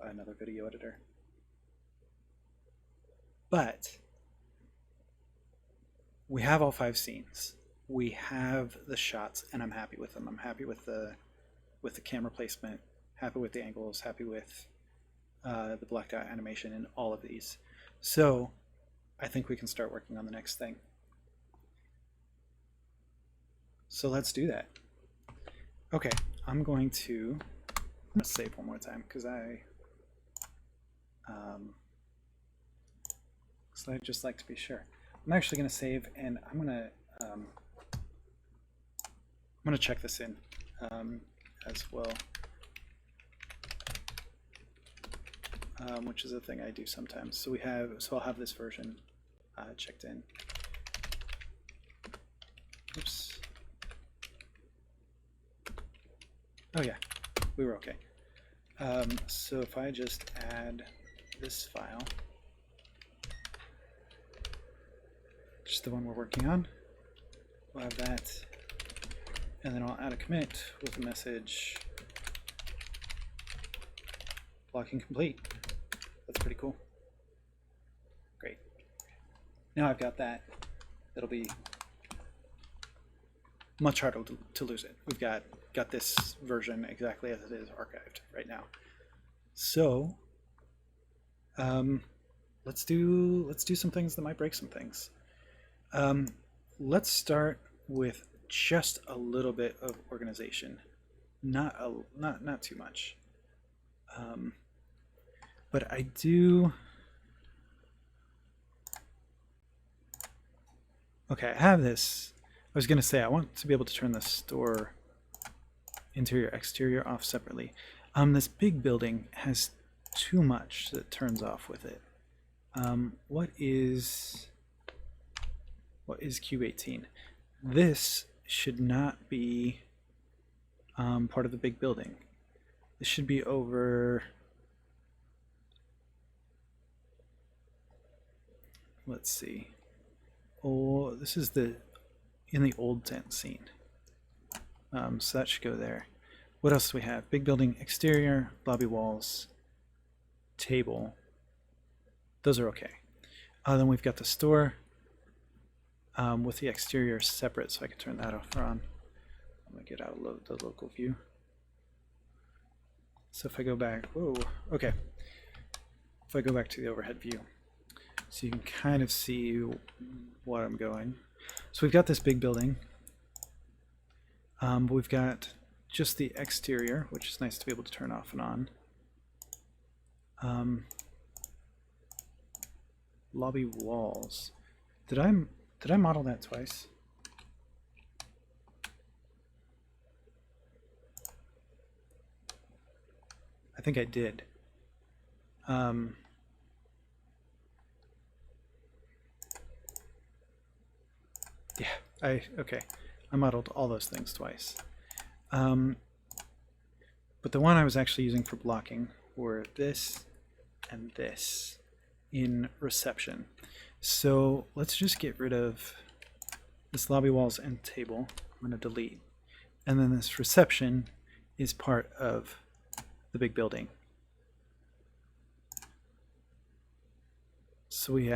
another video editor. But we have all 5 scenes. We have the shots, and I'm happy with them. I'm happy with the camera placement, happy with the angles, happy with the blacked out animation in all of these. So I think we can start working on the next thing. So let's do that. Okay, I'm going to save one more time because I just like to be sure. I'm actually going to save, and I'm going to check this in as well, which is a thing I do sometimes. So I'll have this version checked in. Oops. Oh yeah, we were okay. So if I just add this file, just the one we're working on, we'll have that, and then I'll add a commit with a message, blocking complete. That's pretty cool. Great. Now I've got that. It'll be much harder to lose it. We've got this version exactly as it is archived right now. So let's do some things that might break some things. Let's start with just a little bit of organization. not too much. But I do. Okay, I have this. I was gonna say I want to be able to turn the store interior exterior off separately. This big building has too much that turns off with it. What is Cube 18? This should not be part of the big building. This should be over. Let's see. Oh, this is in the old tent scene. So that should go there. What else do we have? Big building, exterior, lobby walls, table. Those are okay. Then we've got the store with the exterior separate, so I can turn that off or on. I'm gonna get out of the local view. So if I go back, whoa, okay. If I go back to the overhead view, so you can kind of see what I'm going. So we've got this big building. But we've got just the exterior, which is nice to be able to turn off and on. Lobby walls. Did I model that twice? I think I did. Yeah, okay. I modeled all those things twice. But the one I was actually using for blocking were this and this in reception. So let's just get rid of this lobby walls and table. I'm going to delete. And then this reception is part of the big building. So we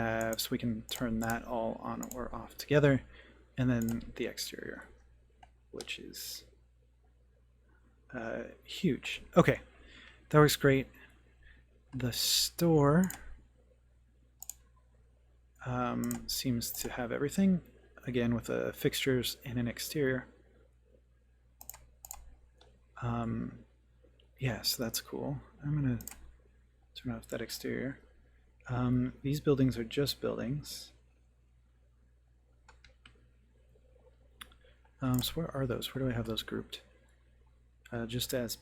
can turn that all on or off together. And then the exterior, which is huge. Okay, that works great. The store seems to have everything, again with fixtures and an exterior. Yeah, so that's cool. I'm gonna turn off that exterior. These buildings are just buildings. So where are those? Where do I have those grouped? Just as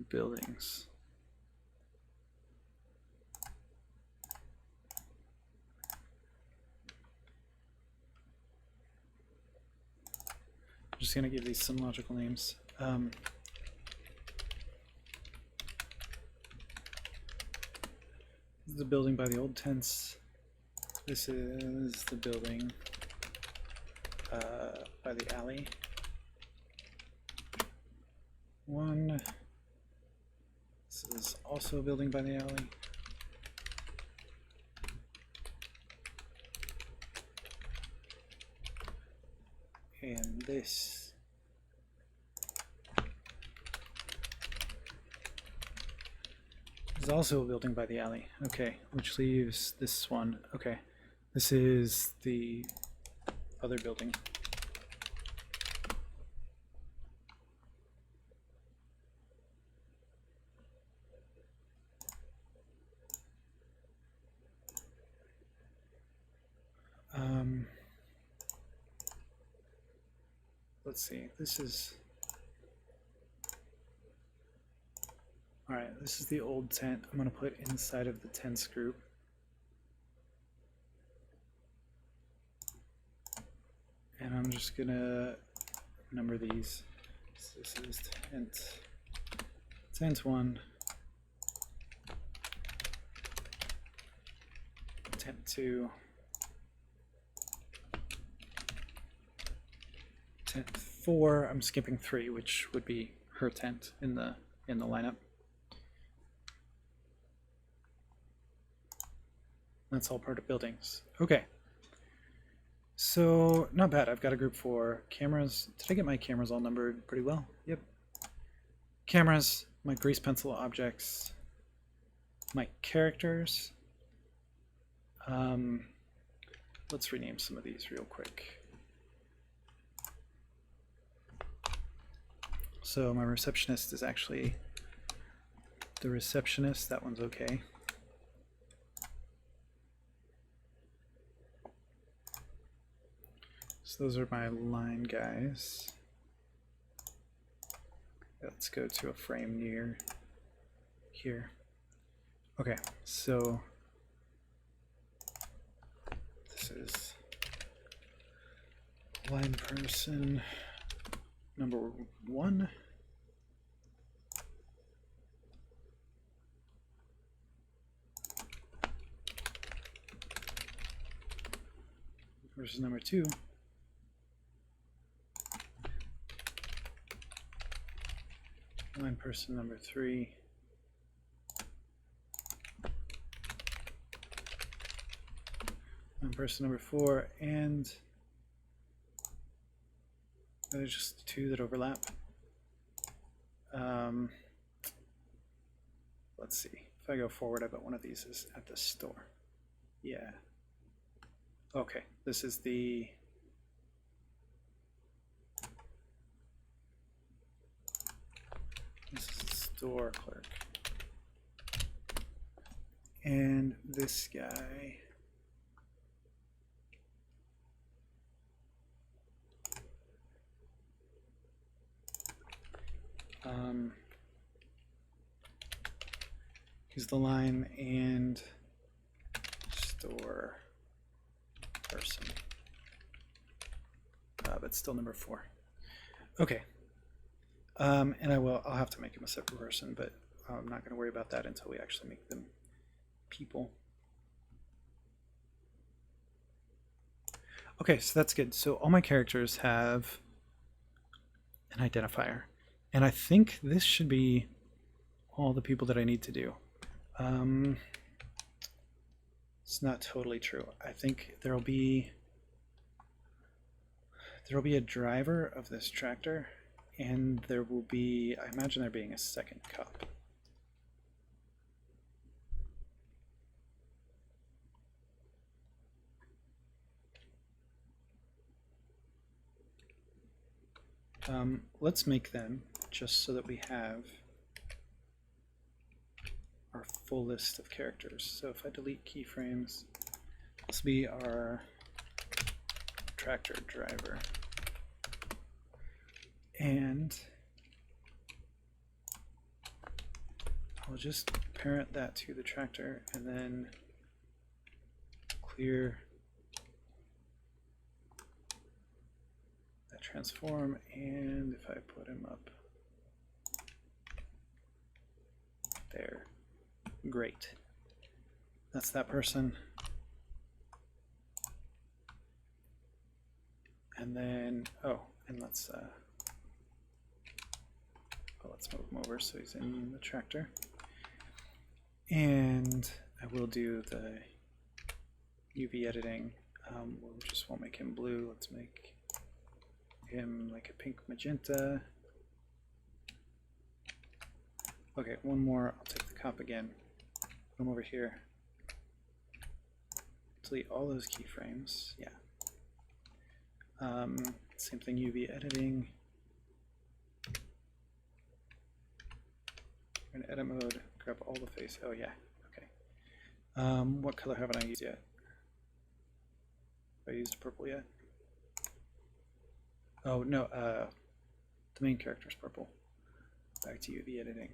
buildings. I'm just going to give these some logical names. This is the building by the old tents. This is the building by the alley. One. This is also a building by the alley. And this is also a building by the alley. Okay, which leaves this one. Okay, this is the other building. Let's see, this is, all right, this is the old tent. I'm going to put inside of the tents group. And I'm just going to number these. So this is tent 1, tent 2, tent 4. I'm skipping 3, which would be her tent in the lineup. That's all part of buildings. Okay. So not bad. I've got a group for cameras. Did I get my cameras all numbered pretty well? Yep. Cameras, my grease pencil objects, my characters. Let's rename some of these real quick. So my receptionist is actually the receptionist. That one's okay. So those are my line guys. Let's go to a frame near here. Okay, so this is line person number 1. Versus number 2. Line person number 3. Line person number 4, and there's just 2 that overlap. Let's see. If I go forward, I bet one of these is at the store. Yeah. Okay, this is the store clerk. And this guy he's the line and store person, but still number 4. Okay, and I'll have to make him a separate person, but I'm not going to worry about that until we actually make them people. Okay, so that's good. So all my characters have an identifier, and I think this should be all the people that I need to do. It's not totally true. I think there'll be a driver of this tractor, and there will be, I imagine there being a second cop. Let's make them just so that we have our full list of characters. So if I delete keyframes, this will be our tractor driver. And I'll just parent that to the tractor and then clear that transform, and if I put him up there, great. That's that person. And then, and let's move him over so he's in the tractor. And I will do the UV editing. We just won't make him blue. Let's make him like a pink magenta. Okay, one more. I'll take the cop again. Put him over here. Delete all those keyframes. Yeah. Same thing, UV editing. We're in edit mode, grab all the face. Oh yeah, okay. What color haven't I used yet? Have I used purple yet? Oh no, the main character is purple. Back to UV editing.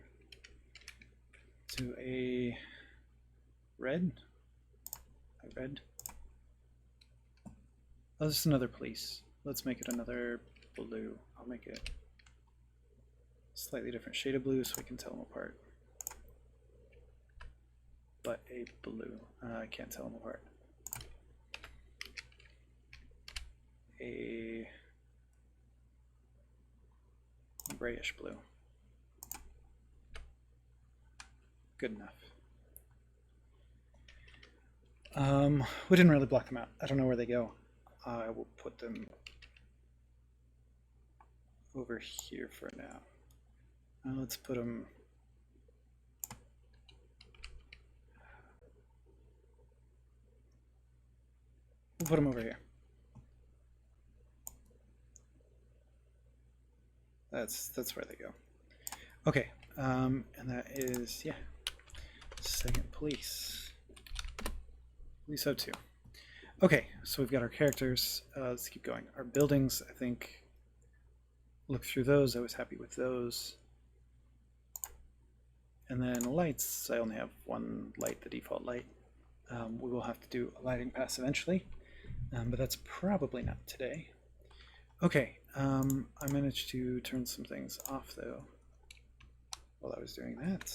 To a red? A red? Oh, this is another police. Let's make it another blue. I'll make it a slightly different shade of blue so we can tell them apart. But a blue. I can't tell them apart. A grayish blue. Good enough. We didn't really block them out. I don't know where they go. I will put them over here for now. Let's put them over here. That's where they go. Okay, and that is, yeah, second police. Police 02. Okay, so we've got our characters. Let's keep going. Our buildings, I think, look through those. I was happy with those. And then lights, I only have one light, the default light. We will have to do a lighting pass eventually, but that's probably not today. Okay, I managed to turn some things off though while I was doing that,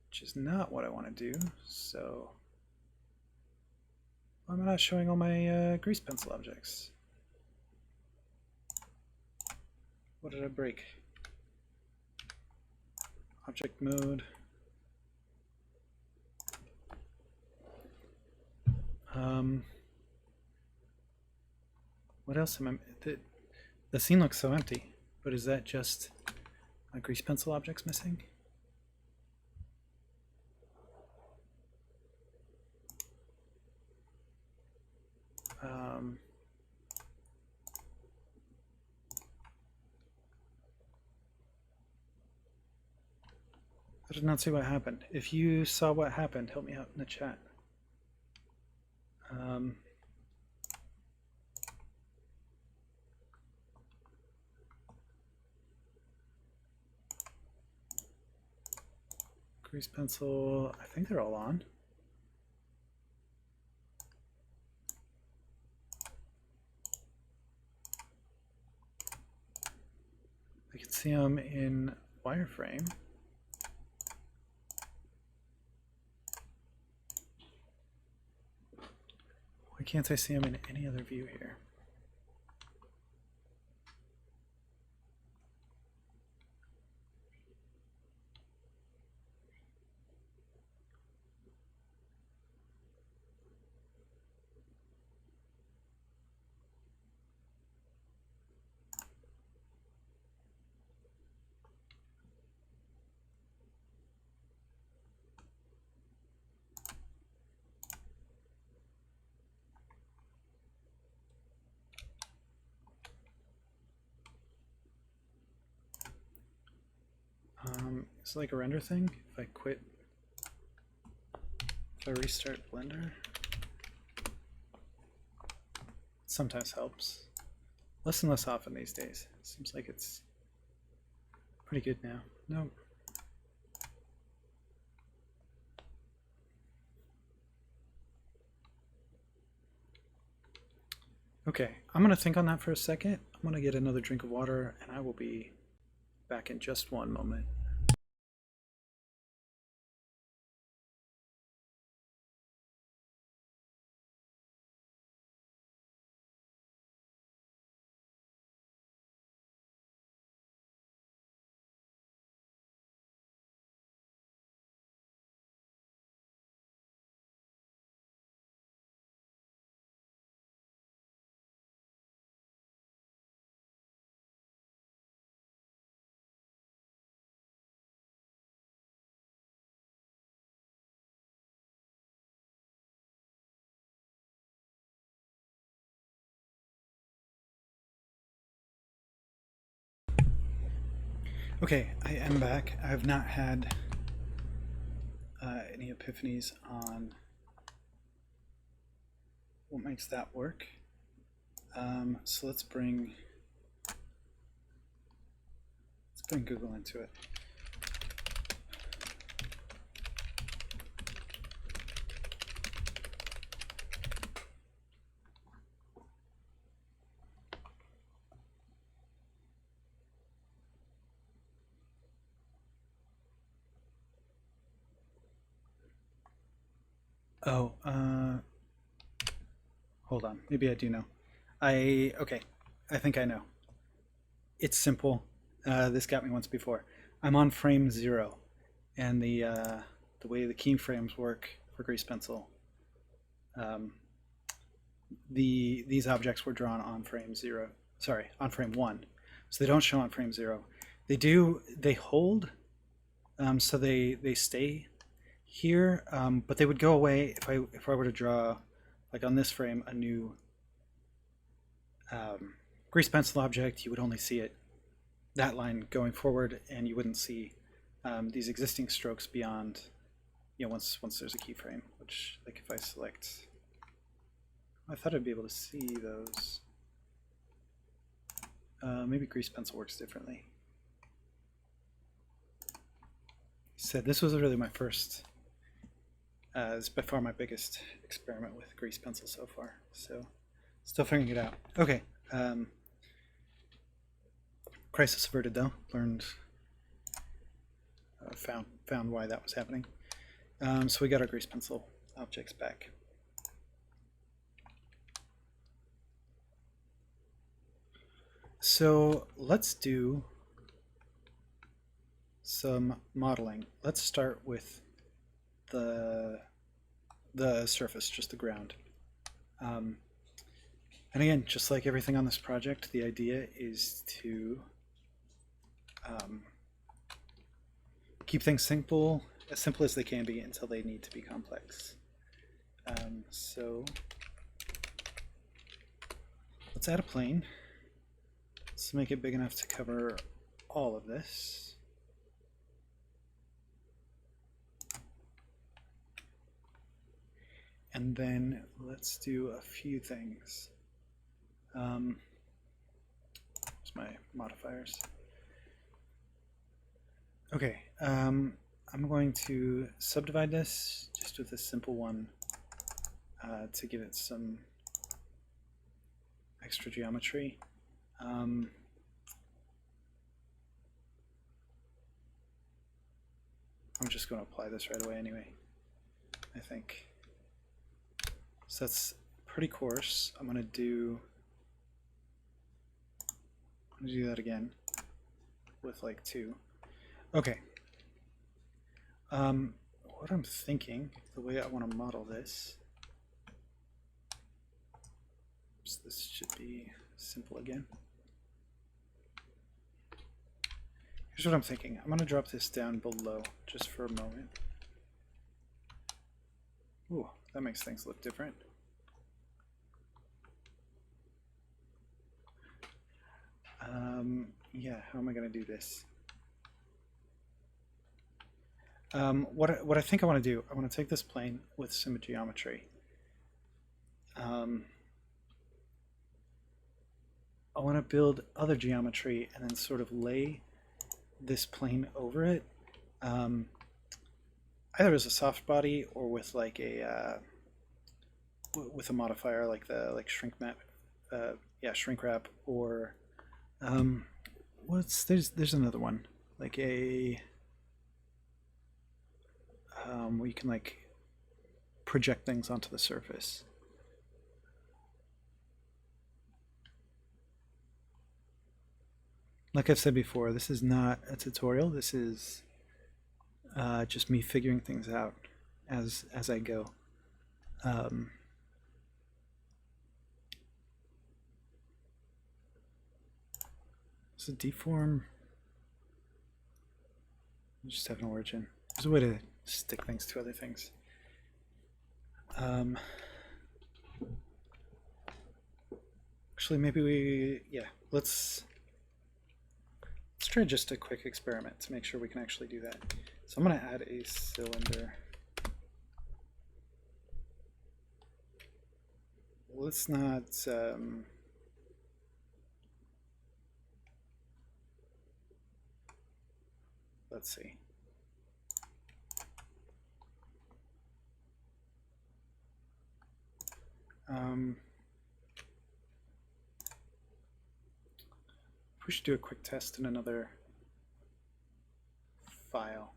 which is not what I want to do, so I'm not showing all my grease pencil objects. What did I break? Object mode. What else am I... The scene looks so empty, but is that just my grease pencil objects missing? I did not see what happened. If you saw what happened, help me out in the chat. Grease pencil, I think they're all on. I can see them in wireframe. Why can't I see them in any other view here? It's like a render thing. If I quit, if I restart Blender, it sometimes helps. Less and less often these days. It seems like it's pretty good now. Nope. Okay, I'm gonna think on that for a second. I'm gonna get another drink of water and I will be back in just one moment. Okay, I am back. I have not had any epiphanies on what makes that work. So let's bring Google into it. Oh, hold on. Maybe I do know. Okay, I think I know. It's simple. This got me once before. I'm on frame 0, and the way the keyframes work for Grease Pencil, these objects were drawn on frame 0. Sorry, on frame 1, so they don't show on frame 0. They hold, so they stay here, but they would go away if I were to draw, like on this frame, a new grease pencil object, you would only see it, that line going forward, and you wouldn't see these existing strokes beyond, once there's a keyframe, which, like, if I select, I thought I'd be able to see those. Maybe grease pencil works differently. So this was really my first, it's by far my biggest experiment with grease pencil so far. So still figuring it out. Okay. Crisis averted though. Learned, found why that was happening. So we got our grease pencil objects back. So let's do some modeling. Let's start with the surface, just the ground. And again, just like everything on this project, the idea is to keep things simple as they can be until they need to be complex. So let's add a plane. Let's make it big enough to cover all of this. And then let's do a few things. Here's my modifiers. Okay, I'm going to subdivide this just with a simple one to give it some extra geometry. I'm just going to apply this right away anyway, I think. So that's pretty coarse. I'm going to do that again with like 2. Okay. What I'm thinking, the way I want to model this, so this should be simple again. Here's what I'm thinking. I'm going to drop this down below just for a moment. Ooh, that makes things look different. Yeah, how am I going to do this? What I think I want to do, I want to take this plane with some geometry. I want to build other geometry and then sort of lay this plane over it, either as a soft body or with like a with a modifier like the shrink map, shrink wrap, or there's another one like a where you can like project things onto the surface. Like I've said before, this is not a tutorial. This is just me figuring things out as I go. So deform, just have an origin. There's a way to stick things to other things. Actually, maybe let's try just a quick experiment to make sure we can actually do that. So I'm going to add a cylinder. Let's not let's see. We should do a quick test in another file.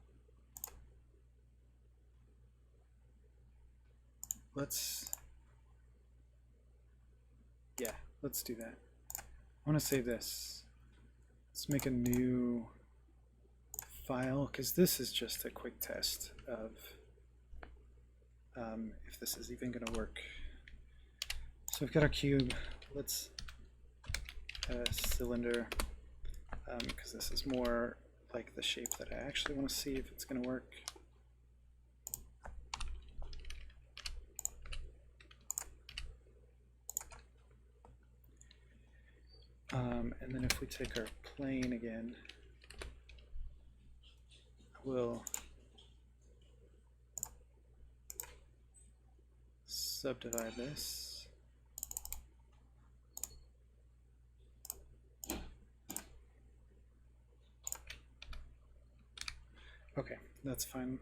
Let's do that. I want to save this. Let's make a new file, because this is just a quick test of if this is even going to work. So we've got our cube. Let's add a cylinder, because this is more like the shape that I actually want to see if it's going to work. And then if we take our plane again, we'll subdivide this. Okay, that's fine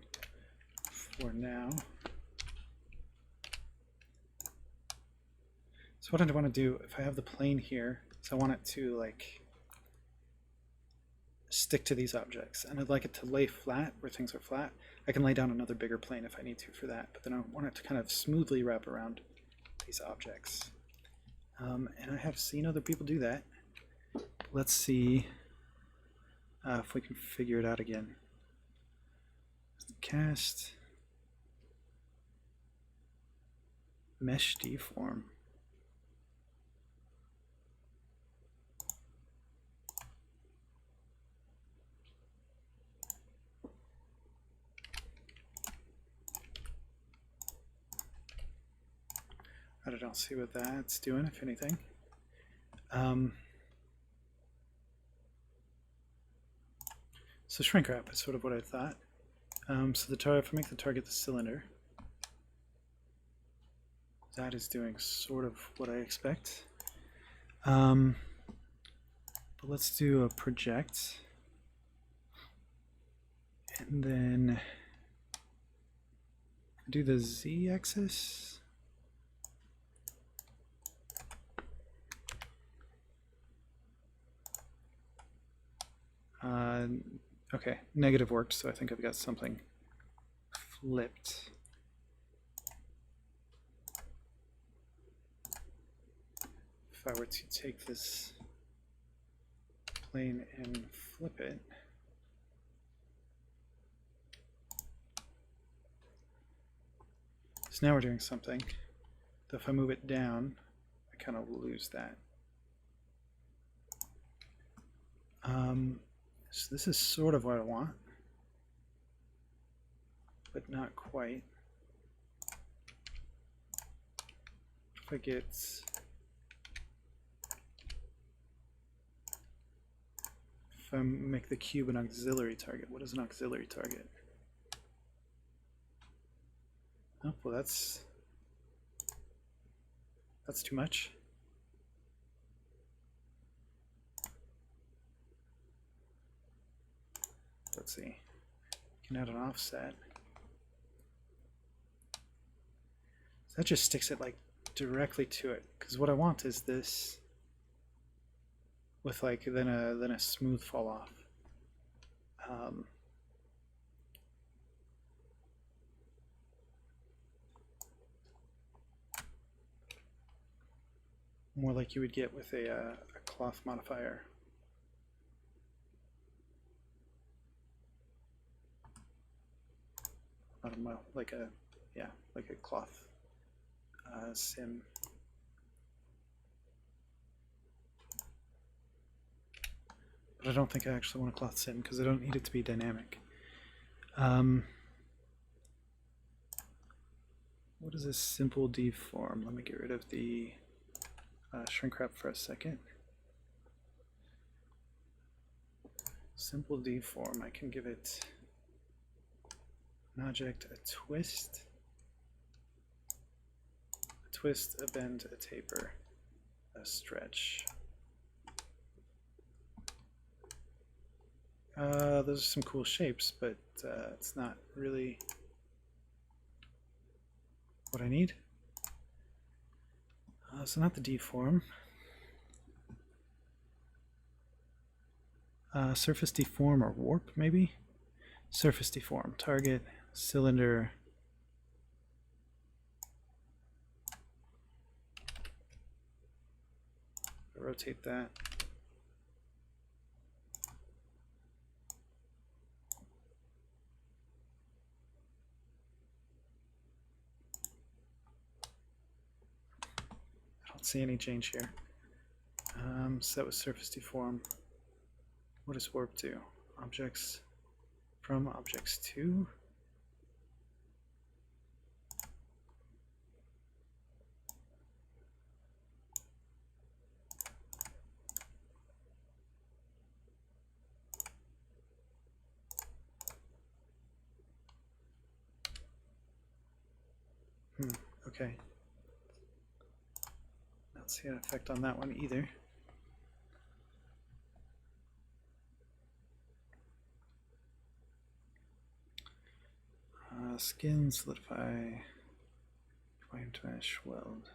for now. So what I want to do, if I have the plane here, so I want it to like stick to these objects, and I'd like it to lay flat where things are flat. I can lay down another bigger plane if I need to for that, but then I want it to kind of smoothly wrap around these objects. And I have seen other people do that. Let's see if we can figure it out again. Cast mesh deform. I don't see what that's doing, if anything. So shrink wrap is sort of what I thought. So the target, if I make the target the cylinder, that is doing sort of what I expect. But let's do a project, and then do the z-axis. Okay, negative worked, so I think I've got something flipped. If I were to take this plane and flip it, so now we're doing something. So if I move it down, I kind of lose that. So this is sort of what I want, but not quite. If I get if I make the cube an auxiliary target, what is an auxiliary target? Oh, well, that's too much. Let's see. You can add an offset. So that just sticks it like directly to it. Because what I want is this with like then a smooth fall off. More like you would get with a cloth modifier. Like a cloth sim. But I don't think I actually want a cloth sim because I don't need it to be dynamic. What is this simple deform? Let me get rid of the shrink wrap for a second. Simple deform, I can give it an object, a twist, a bend, a taper, a stretch. Those are some cool shapes, but it's not really what I need. So not the deform. Surface deform or warp, maybe? Surface deform, target, cylinder. Rotate that. I don't see any change here. So that was surface deform. What does warp do? Objects from objects to. Okay. Not seeing an effect on that one either. Skin, solidify, flame to ash, weld.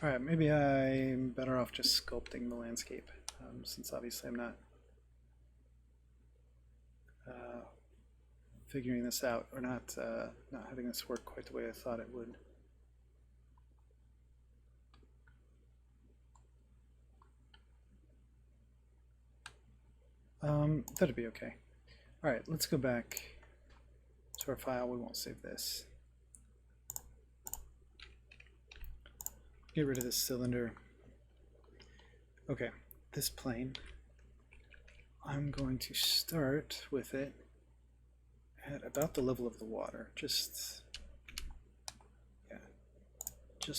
Alright, maybe I'm better off just sculpting the landscape, since obviously I'm not figuring this out, or not having this work quite the way I thought it would. That'd be okay. Alright, let's go back to our file. We won't save this. Get rid of this cylinder. Okay, this plane, I'm going to start with it at about the level of the water, just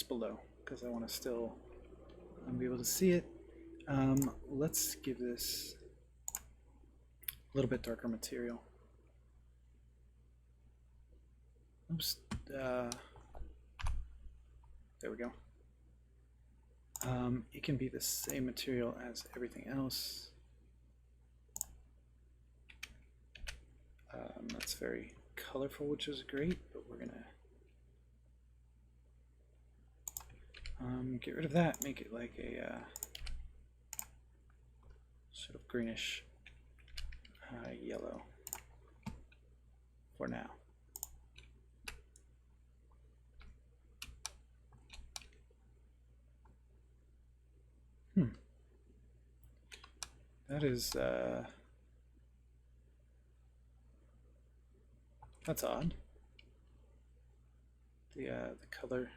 below, because I want to still be able to see it. Let's give this a little bit darker material. Oops. There we go. It can be the same material as everything else. That's very colorful, which is great, but we're gonna get rid of that, make it like a sort of greenish yellow for now. That is that's odd. The color.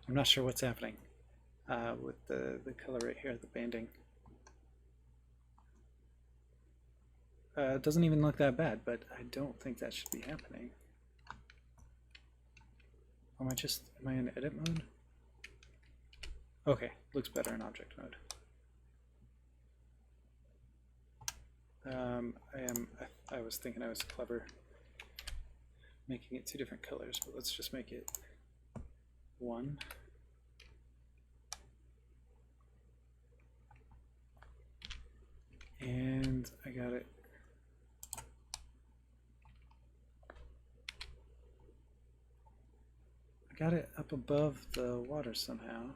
I'm not sure what's happening with the color right here, the banding. It doesn't even look that bad, but I don't think that should be happening. Am I in edit mode? Okay, looks better in object mode. I was thinking I was clever making it two different colors, but let's just make it one. And I got it. I got it up above the water somehow.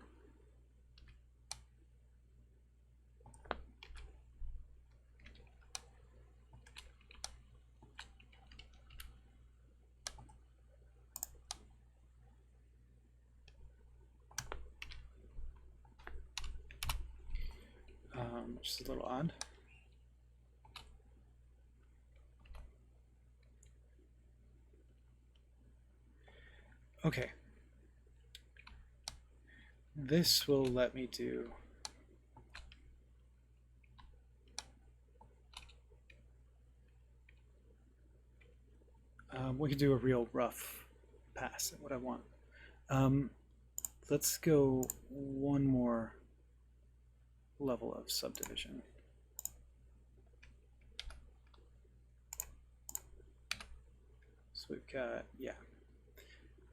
Which is a little odd. Okay. This will let me do we could do a real rough pass at what I want. Let's go one more level of subdivision. So we've got, yeah,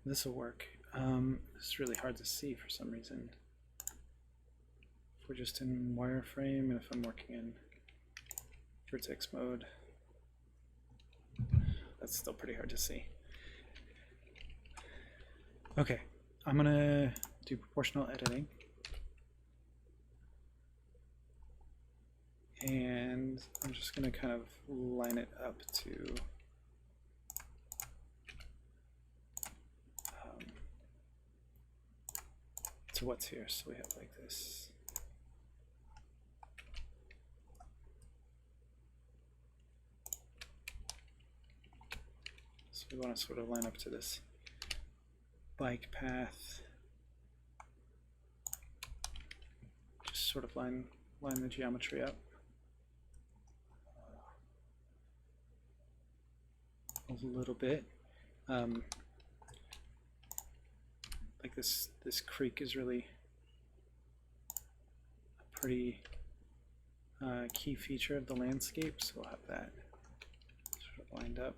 this will work. It's really hard to see for some reason. If we're just in wireframe and if I'm working in vertex mode, that's still pretty hard to see. Okay, I'm gonna do proportional editing. And I'm just going to kind of line it up to what's here. So we have like this. So we want to sort of line up to this bike path. Just sort of line the geometry up. A little bit. Like this creek is really a pretty key feature of the landscape, so we'll have that sort of lined up.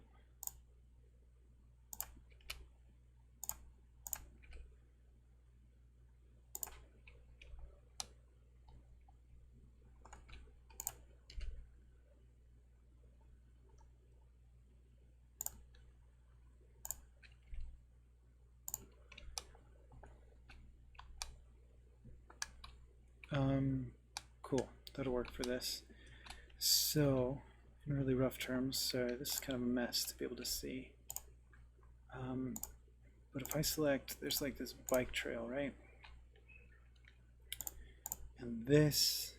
Cool, that'll work for this. So, in really rough terms, sorry, this is kind of a mess to be able to see. But if I select, there's like this bike trail, right? And this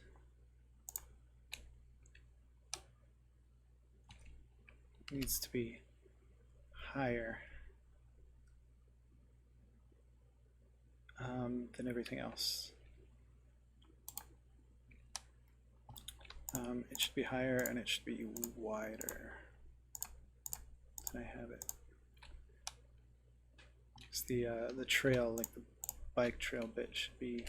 needs to be higher than everything else. It should be higher and it should be wider than I have it. It's the trail, like the bike trail bit, should be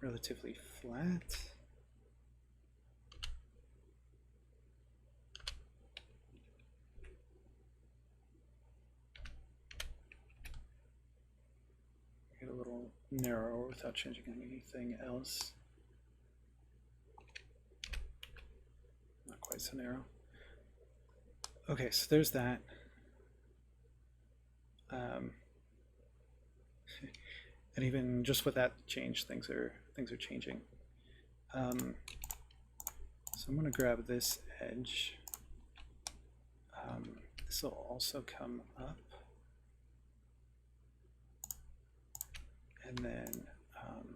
relatively flat. Get a little narrower without changing anything else. Not quite so narrow. Okay, so there's that. And even just with that change, things are changing. So I'm going to grab this edge. This will also come up, and then I'm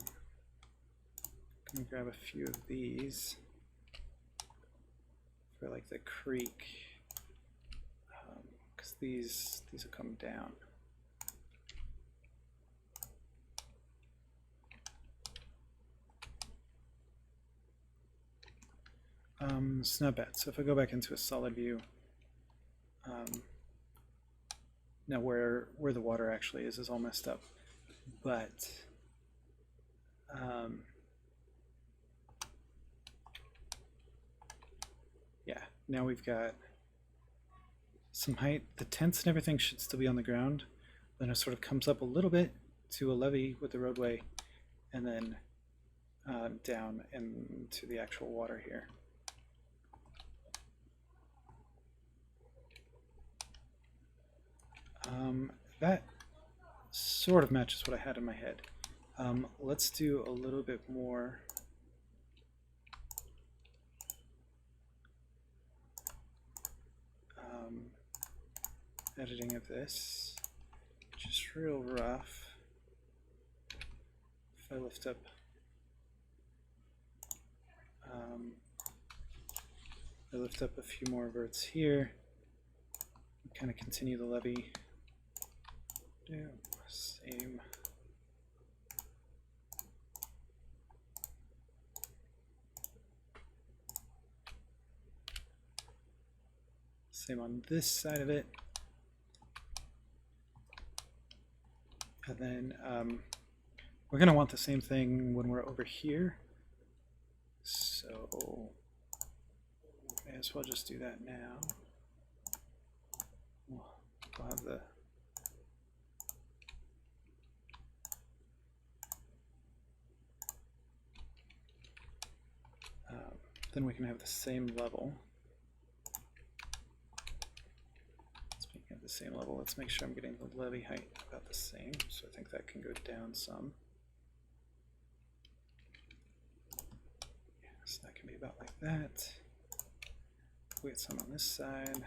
going to grab a few of these for like the creek, because these will come down. It's not bad. So if I go back into a solid view, now where the water actually is all messed up, but yeah, now we've got some height. The tents and everything should still be on the ground. Then it sort of comes up a little bit to a levee with the roadway, and then down into the actual water here. That sort of matches what I had in my head. Let's do a little bit more editing of this. Just real rough. If I lift up a few more verts here, kind of continue the levee. Do same. Same on this side of it. And then we're going to want the same thing when we're over here. So may as well just do that now. We'll have the then we can have the same level. Speaking of the same level, let's make sure I'm getting the levee height about the same. So I think that can go down some. Yeah, so that can be about like that. We get some on this side.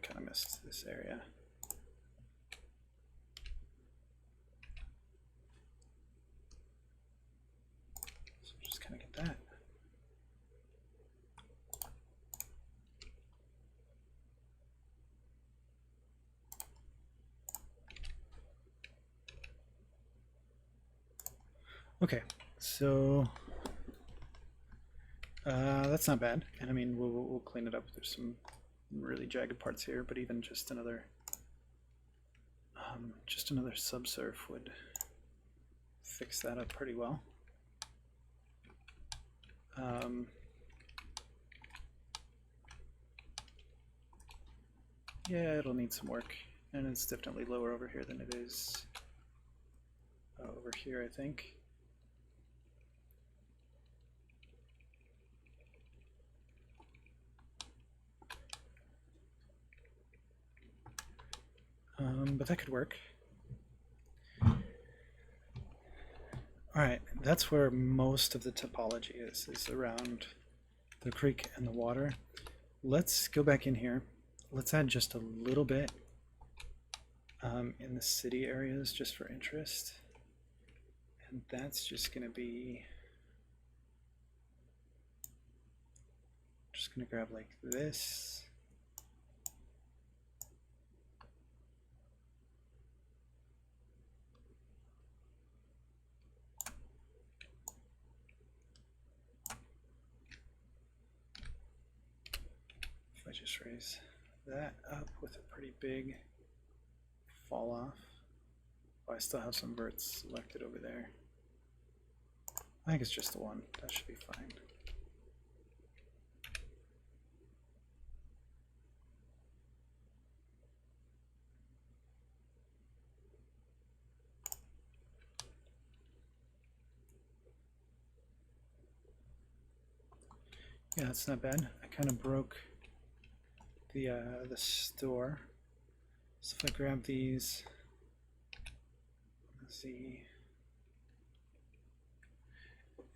we kind of missed this area. So just kind of get that. Okay, so that's not bad, and I mean we'll clean it up. There's some really jagged parts here, but even just another subsurf would fix that up pretty well. Yeah, it'll need some work, and it's definitely lower over here than it is over here, I think. But that could work. Alright, that's where most of the topology is around the creek and the water. Let's go back in here. Let's add just a little bit in the city areas just for interest. And that's just going to be... just going to grab like this. I just raise that up with a pretty big fall off. Oh, I still have some verts selected over there. I think it's just the one. That should be fine. Yeah, that's not bad. I kind of broke the store. So if I grab these, let's see,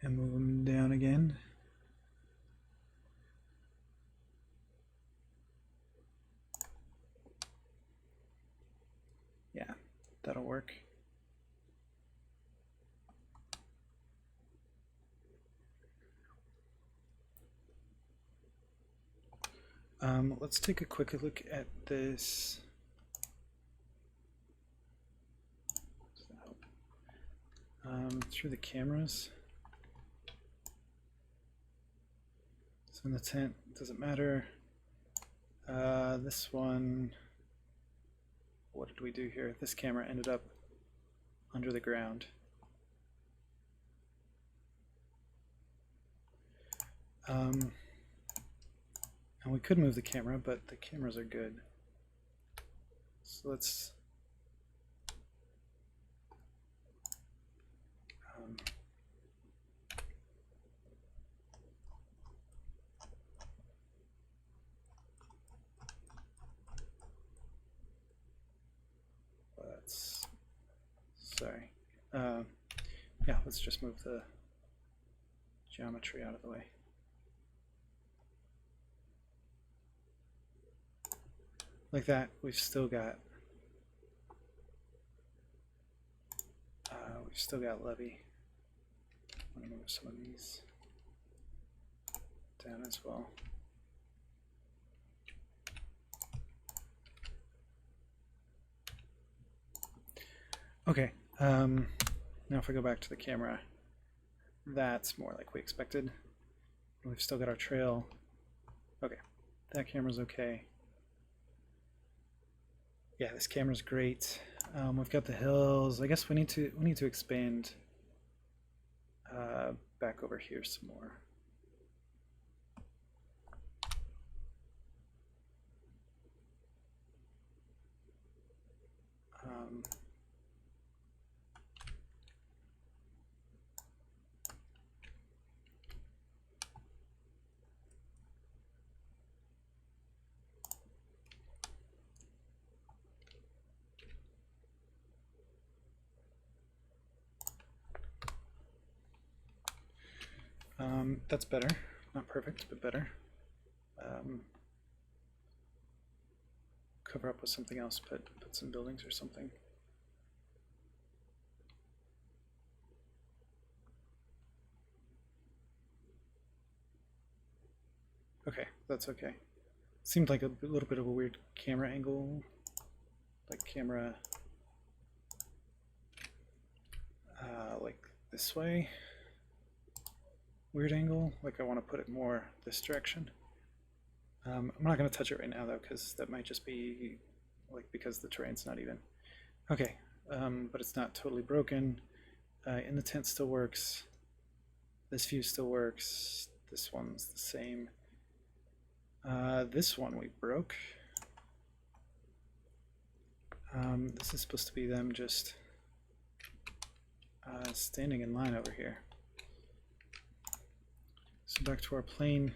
and move them down again. Yeah, that'll work. Let's take a quick look at this. Through the cameras. So in the tent, doesn't matter. This one, what did we do here? This camera ended up under the ground. And we could move the camera, but the cameras are good. So let's sorry. Yeah, let's just move the geometry out of the way. Like that, we've still got levee. I'm gonna move some of these down as well. Okay, now if we go back to the camera, that's more like we expected. We've still got our trail. Okay, that camera's okay. Yeah, this camera's great. We've got the hills. I guess we need to expand back over here some more. That's better. Not perfect, but better. cover up with something else, put some buildings or something. Okay, that's okay. Seemed like a little bit of a weird camera angle, like camera like this way. Weird angle, like I want to put it more this direction. I'm not going to touch it right now though, because that might just be like because the terrain's not even. Okay, but it's not totally broken. In the tent still works. This view still works. This one's the same. This one we broke. This is supposed to be them just standing in line over here. So back to our plane.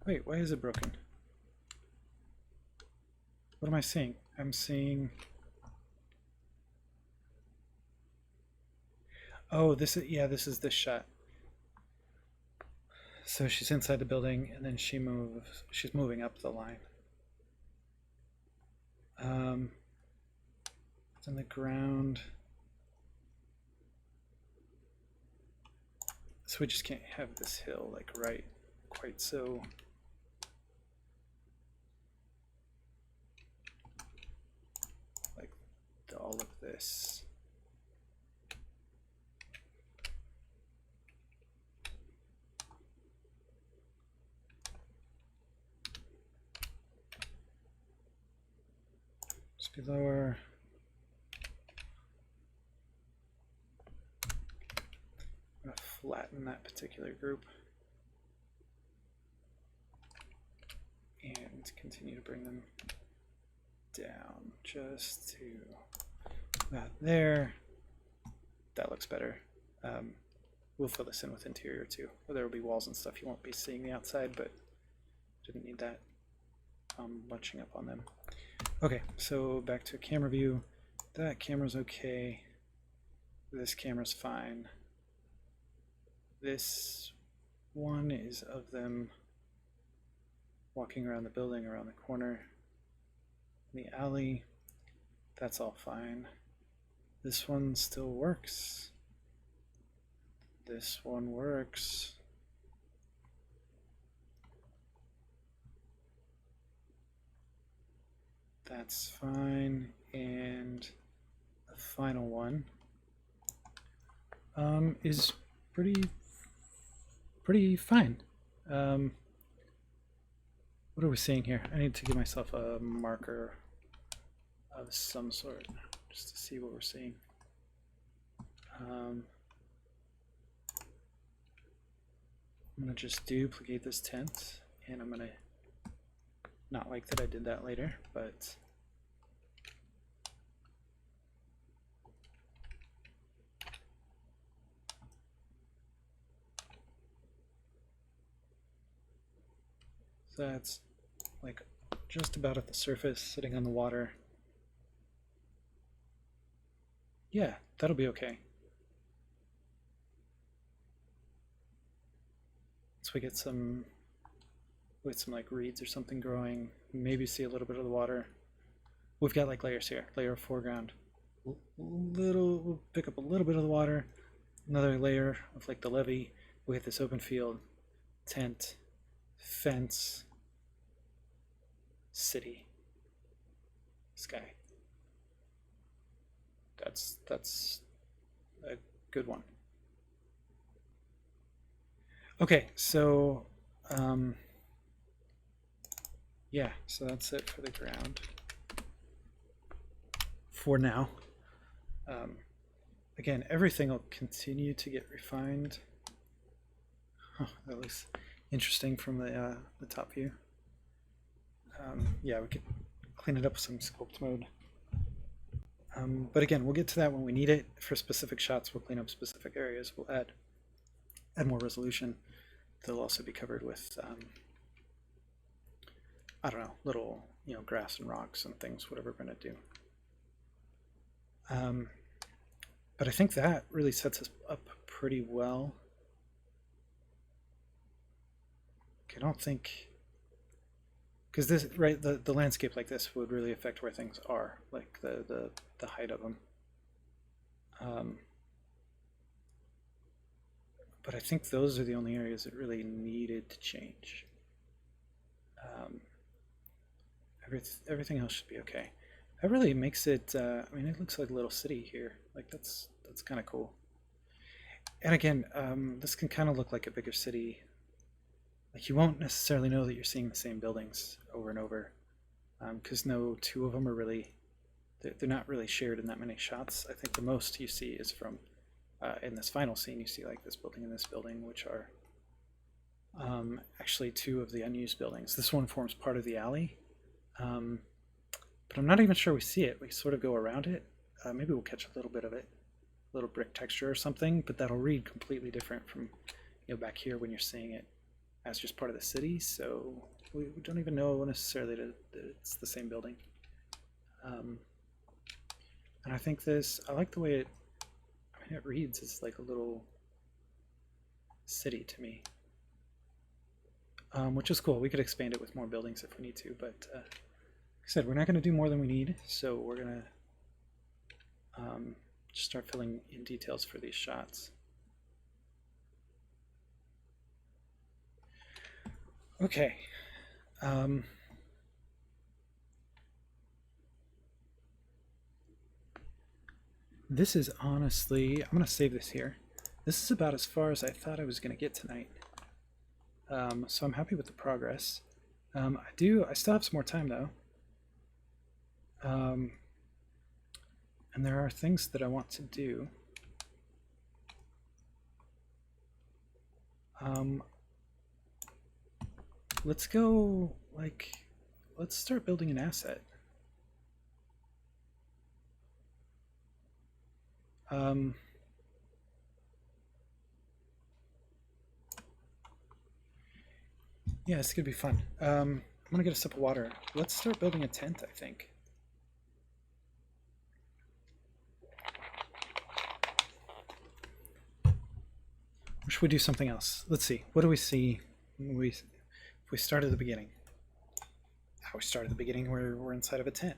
Wait, why is it broken? What am I seeing? I'm seeing... Oh, this is, yeah, this is this shot. So she's inside the building, and then she's moving up the line. It's on the ground. So we just can't have this hill like right quite so. Like all of this. Just be lower. I'm going to flatten that particular group and continue to bring them down just to about there. That looks better. We'll fill this in with interior too. There will be walls and stuff. You won't be seeing the outside, but didn't need that bunching up on them. Okay, so back to camera view. That camera's okay. This camera's fine. This one is of them walking around the building, around the corner, in the alley. That's all fine. This one still works. This one works. That's fine. And the final one is pretty fine. What are we seeing here? I need to give myself a marker of some sort just to see what we're seeing. I'm going to just duplicate this tent, and I'm going to not like that I did that later, but so that's like just about at the surface, sitting on the water. Yeah, that'll be okay. So we get some like reeds or something growing, maybe see a little bit of the water. We've got like layers here, layer of foreground. We'll pick up a little bit of the water, another layer of like the levee. We hit this open field, tent, fence, city, sky. That's a good one. Okay, so yeah, so that's it for the ground for now. Again, everything will continue to get refined. Oh, that looks interesting from the top view. Yeah, we could clean it up with some sculpt mode. But again, we'll get to that when we need it. For specific shots, we'll clean up specific areas. We'll add more resolution. They'll also be covered with, I don't know, little, grass and rocks and things, whatever we're going to do. But I think that really sets us up pretty well. Okay, I don't think, because this, right, the landscape like this would really affect where things are, like the height of them. But I think those are the only areas that really needed to change. Everything else should be okay. That really makes it, I mean, it looks like a little city here. Like, that's kind of cool. And again, this can kind of look like a bigger city. Like, you won't necessarily know that you're seeing the same buildings over and over, because no two of them are really, they're not really shared in that many shots. I think the most you see is from, in this final scene, you see like this building and this building, which are actually two of the unused buildings. This one forms part of the alley. But I'm not even sure we see it. We sort of go around it. Maybe we'll catch a little bit of it, a little brick texture or something, but that'll read completely different from, back here when you're seeing it as just part of the city. So we don't even know necessarily that it's the same building. And I think I like the way it reads as like a little city to me, which is cool. We could expand it with more buildings if we need to, but like I said, we're not going to do more than we need, so we're going to just start filling in details for these shots. Okay. This is honestly, I'm going to save this here. This is about as far as I thought I was going to get tonight. So I'm happy with the progress. I still have some more time though. And there are things that I want to do. Let's go, let's start building an asset. Yeah, it's gonna be fun. I'm gonna get a sip of water. Let's start building a tent, I think. Or should we do something else? Let's see. What do we see if we start at the beginning? How we start at the beginning, we're inside of a tent.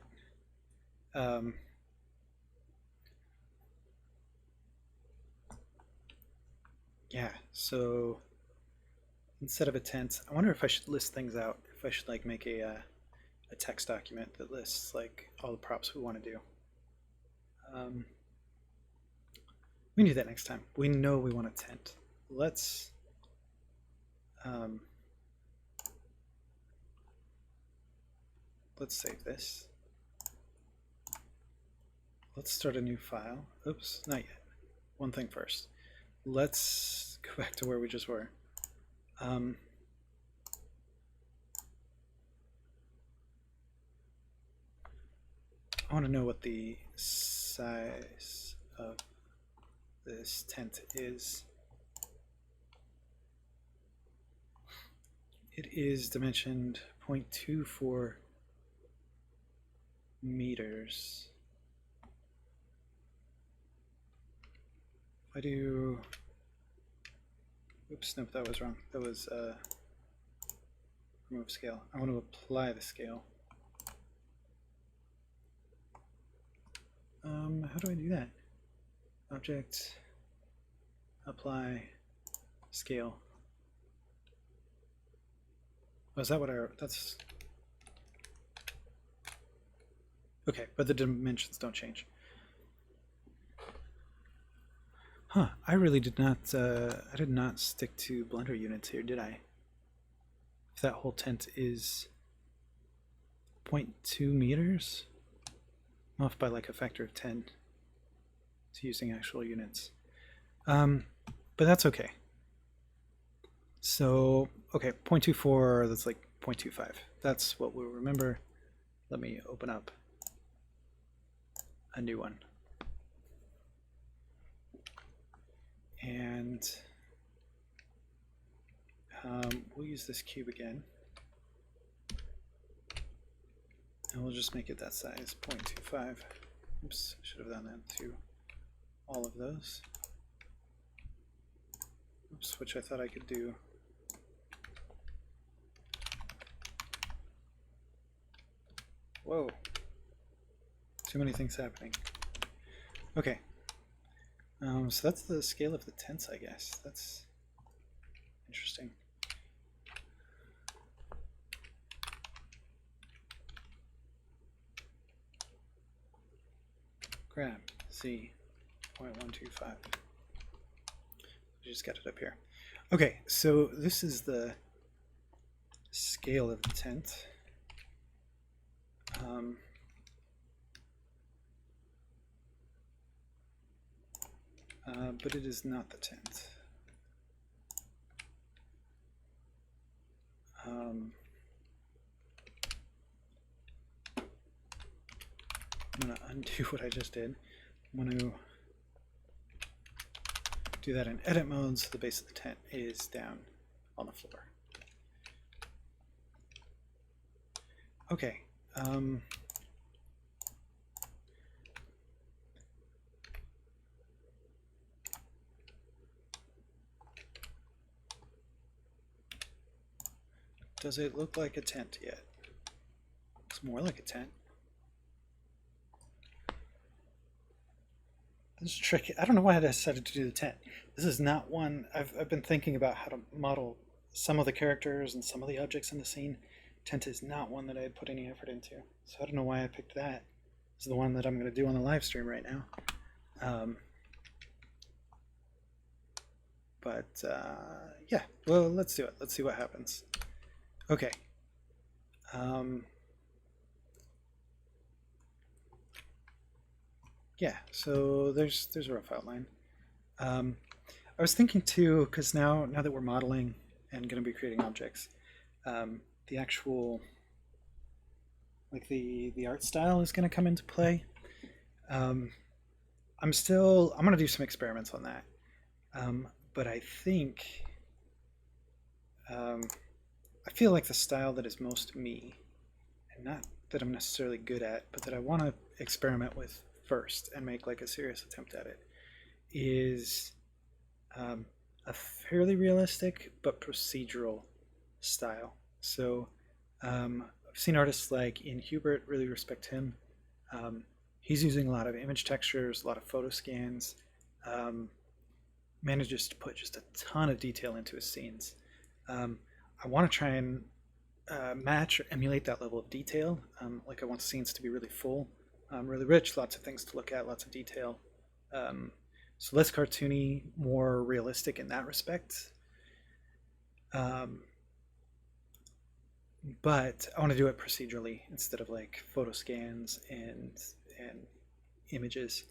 Yeah, so instead of a tent, I wonder if I should list things out. If I should like make a text document that lists like all the props we want to do. We can do that next time. We know we want a tent. Let's save this. Let's start a new file. Oops, not yet. One thing first. Let's go back to where we just were. I want to know what the size of this tent is. It is dimensioned 0.24 meters. If I do, oops, nope, that was wrong. That was remove scale. I want to apply the scale. How do I do that? Object, apply, scale. Oh, is that what that's... Okay, but the dimensions don't change. Huh, I really did not, I did not stick to Blender units here, did I? If that whole tent is 0.2 meters? I'm off by like a factor of 10 to using actual units. But that's okay. So, okay, 0.24, that's like 0.25. That's what we'll remember. Let me open up a new one. And we'll use this cube again. And we'll just make it that size, 0.25. Oops, I should have done that too. all of those. Oops, which I thought I could do. Whoa. Too many things happening. Okay. So that's the scale of the tents, I guess. That's interesting. Grab Z 0.125. Just got it up here. Okay, so this is the scale of the tent. But it is not the tent. I'm going to undo what I just did. I'm going to do that in edit mode so the base of the tent is down on the floor. Okay. Does it look like a tent yet? It's more like a tent. This is tricky. I don't know why I decided to do the tent. This is not one. I've been thinking about how to model some of the characters and some of the objects in the scene. Tent is not one that I had put any effort into. So I don't know why I picked that. This is the one that I'm going to do on the live stream right now. Yeah, well, let's do it. Let's see what happens. Okay. Yeah, so there's a rough outline. I was thinking too, because now that we're modeling and going to be creating objects, the actual, like the art style is going to come into play. I'm going to do some experiments on that. But I think, I feel like the style that is most me, and not that I'm necessarily good at, but that I want to experiment with first and make like a serious attempt at it, is a fairly realistic but procedural style. So I've seen artists like Ian Hubert, really respect him. He's using a lot of image textures, a lot of photo scans, manages to put just a ton of detail into his scenes. I want to try and match or emulate that level of detail. Like I want the scenes to be really full, really rich, lots of things to look at, lots of detail. So less cartoony, more realistic in that respect. But I want to do it procedurally instead of like photo scans and images.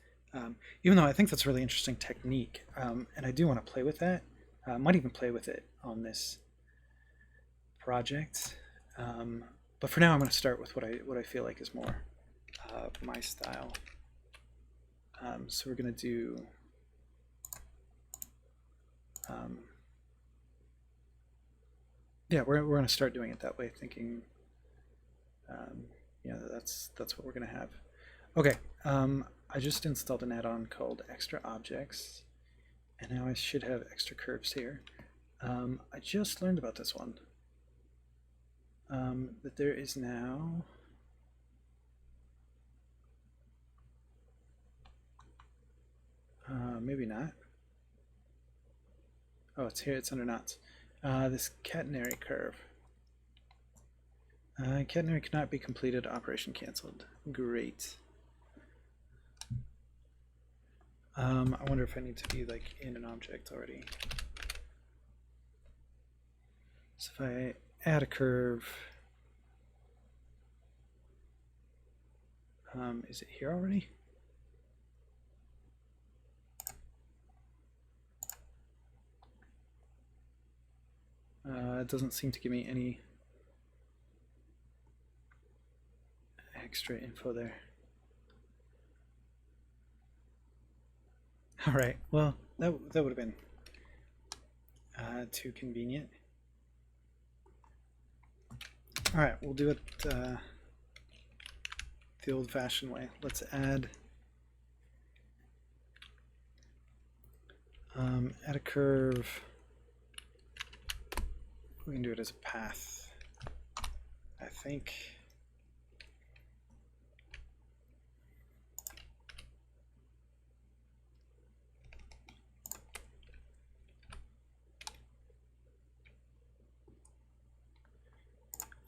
Even though I think that's a really interesting technique, and I do want to play with that. I might even play with it on this project. But for now, I'm going to start with what I feel like is more my style. So we're going to do yeah, we're going to start doing it that way, thinking yeah, that's what we're going to have. Okay, I just installed an add-on called Extra Objects, and now I should have extra curves here. I just learned about this one, that there is now maybe not. Oh, it's here. It's under knots. This catenary curve. Catenary cannot be completed. Operation canceled. Great. I wonder if I need to be like in an object already. So if I add a curve, is it here already? It doesn't seem to give me any extra info there. All right, well, that would have been too convenient. All right, we'll do it the old-fashioned way. Let's add Add a curve. We can do it as a path, I think.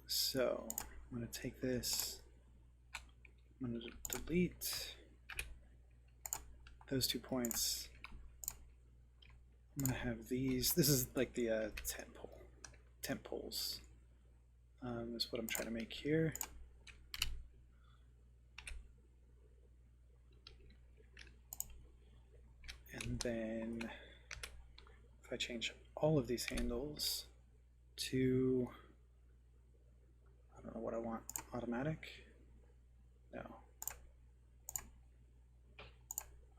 So I'm going to take this, I'm going to delete those 2 points. I'm going to have these, this is like the tent poles. Is what I'm trying to make here. And then if I change all of these handles to, I don't know what I want, automatic? No.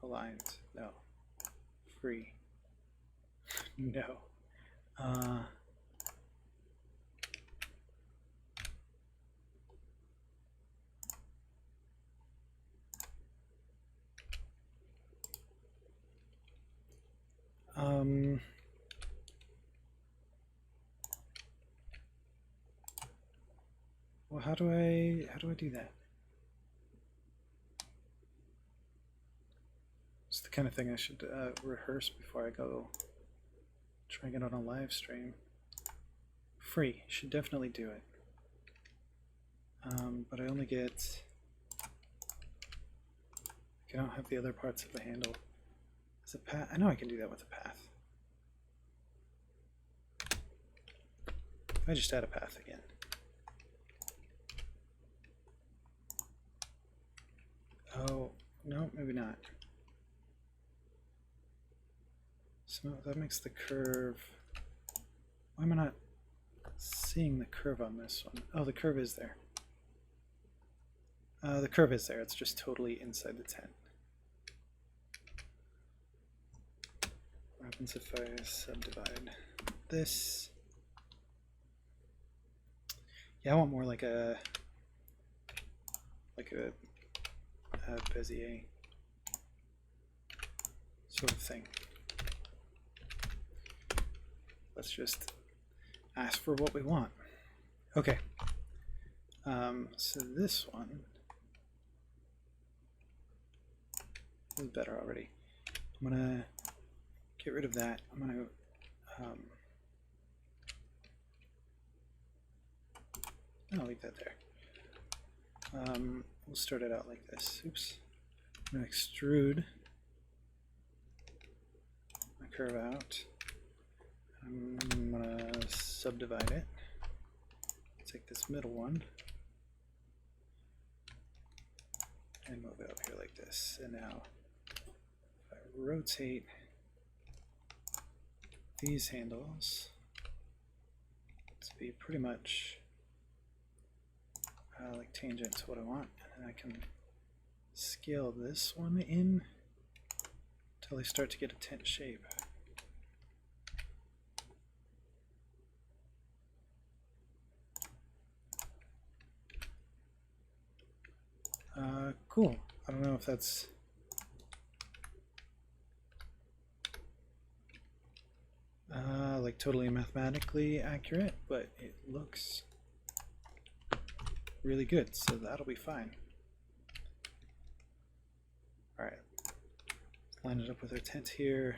Aligned? No. Free? No. Well, how do I do that? It's the kind of thing I should rehearse before I go trying it on a live stream. Free, should definitely do it. But I only get, I don't have the other parts of the handle. As a path, I know I can do that with a path. If I just add a path again. Oh, no, maybe not. So that makes the curve, why am I not seeing the curve on this one? Oh, the curve is there. The curve is there, it's just totally inside the tent. What happens if I subdivide this? Yeah, I want more like a Bezier sort of thing. Let's just ask for what we want. Okay. So this one is better already. I'm gonna get rid of that. I'm gonna I'll leave that there. We'll start it out like this. Oops. I'm gonna extrude my curve out. I'm gonna subdivide it. Take this middle one and move it up here like this. And now if I rotate these handles to be pretty much like tangent to what I want, and I can scale this one in until they start to get a tent shape. Cool. I don't know if that's like totally mathematically accurate, but it looks really good, so that'll be fine. Alright, line it up with our tent here,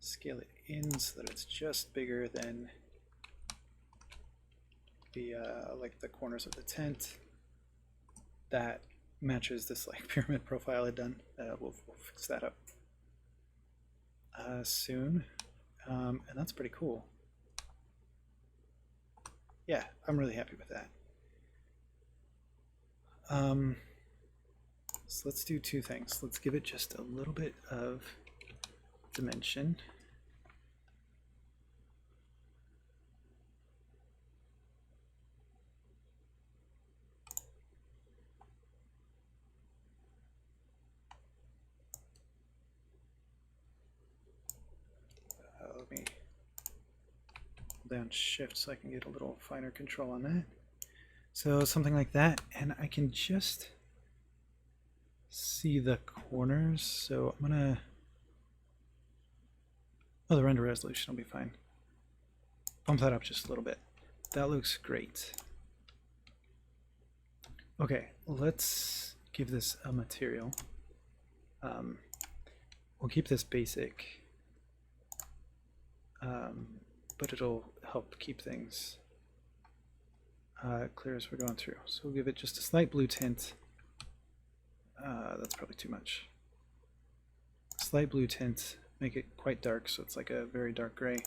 scale it in so that it's just bigger than the like the corners of the tent. That matches this like pyramid profile I'd done. We'll fix that up soon, and that's pretty cool. Yeah, I'm really happy with that. So let's do two things. Let's give it just a little bit of dimension. Let me hold down shift so I can get a little finer control on that. So something like that, and I can just see the corners. So I'm gonna Oh, the render resolution will be fine. Bump that up just a little bit. That looks great. Okay, let's give this a material. We'll keep this basic, but it'll help keep things clear as we're going through. So we'll give it just a slight blue tint. That's probably too much. Slight blue tint, make it quite dark, so it's like a very dark gray.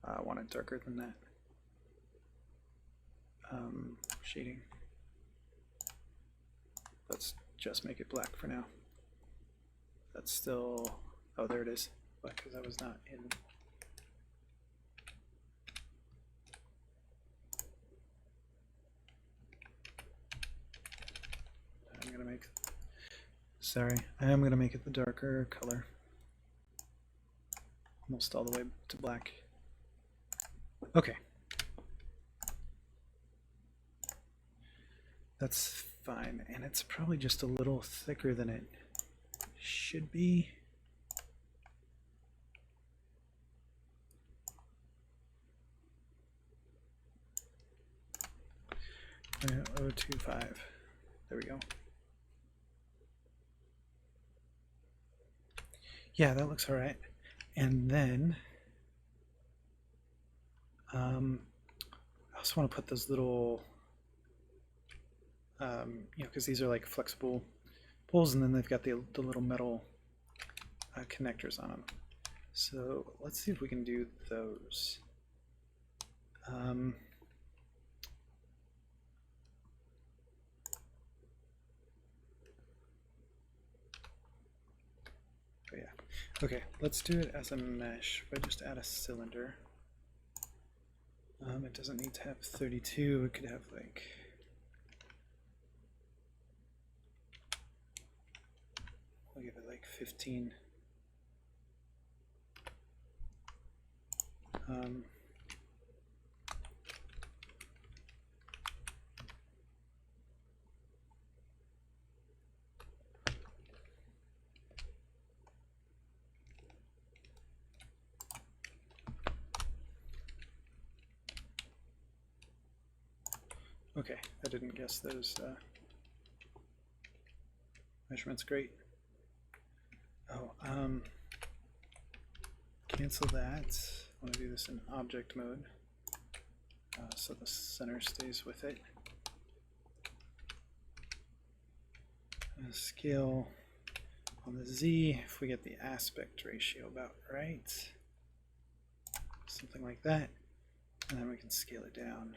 I want it darker than that. Shading. Let's just make it black for now. That's still, oh, there it is, black because I was not in. I'm gonna make, sorry, I am gonna make it the darker color, almost all the way to black. Okay. That's fine, and it's probably just a little thicker than it should be. .025. There we go. Yeah, that looks all right. And then I also want to put those little you know, because these are like flexible poles, and then they've got the little metal connectors on them. So let's see if we can do those. Oh yeah. Okay, let's do it as a mesh. If I just add a cylinder, it doesn't need to have 32. It could have like, I'll give it like 15. Okay, I didn't guess those measurements. Great. Oh, cancel that. I want to do this in object mode, so the center stays with it. Scale on the Z, if we get the aspect ratio about right, something like that, and then we can scale it down.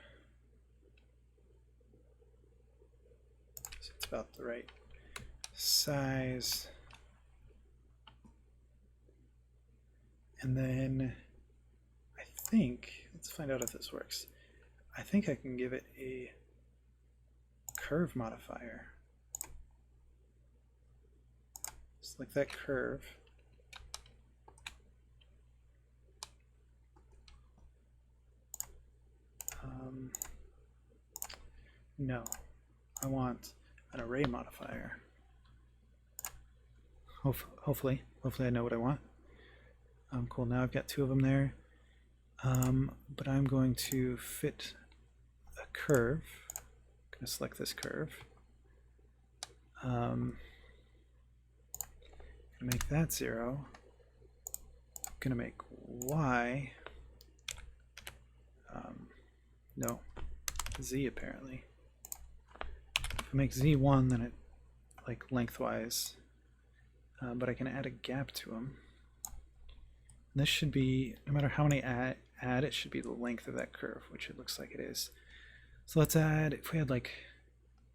So it's about the right size. And then I think, let's find out if this works. I think I can give it a curve modifier. Select that curve. No, I want an array modifier. Hopefully I know what I want. Cool, now I've got two of them there. But I'm going to fit a curve. I'm going to select this curve. Gonna make that 0. Gonna make y. No, z apparently. If I make z 1, then it like lengthwise. But I can add a gap to them. And this should be, no matter how many add, it should be the length of that curve, which it looks like it is. So let's add, if we had like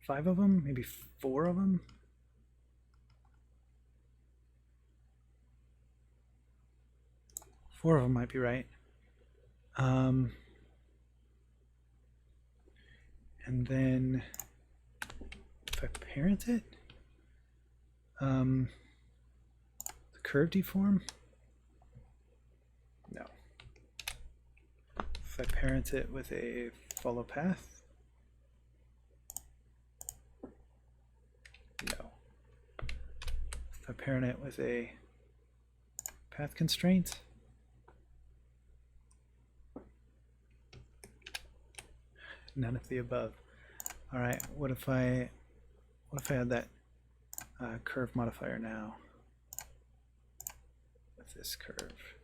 5 of them, maybe 4 of them. Four of them might be right. And then if I parent it, the curve deform? No. If I parent it with a follow path, if I parent it with a path constraint, none of the above. All right, what if I add that curve modifier now with this curve?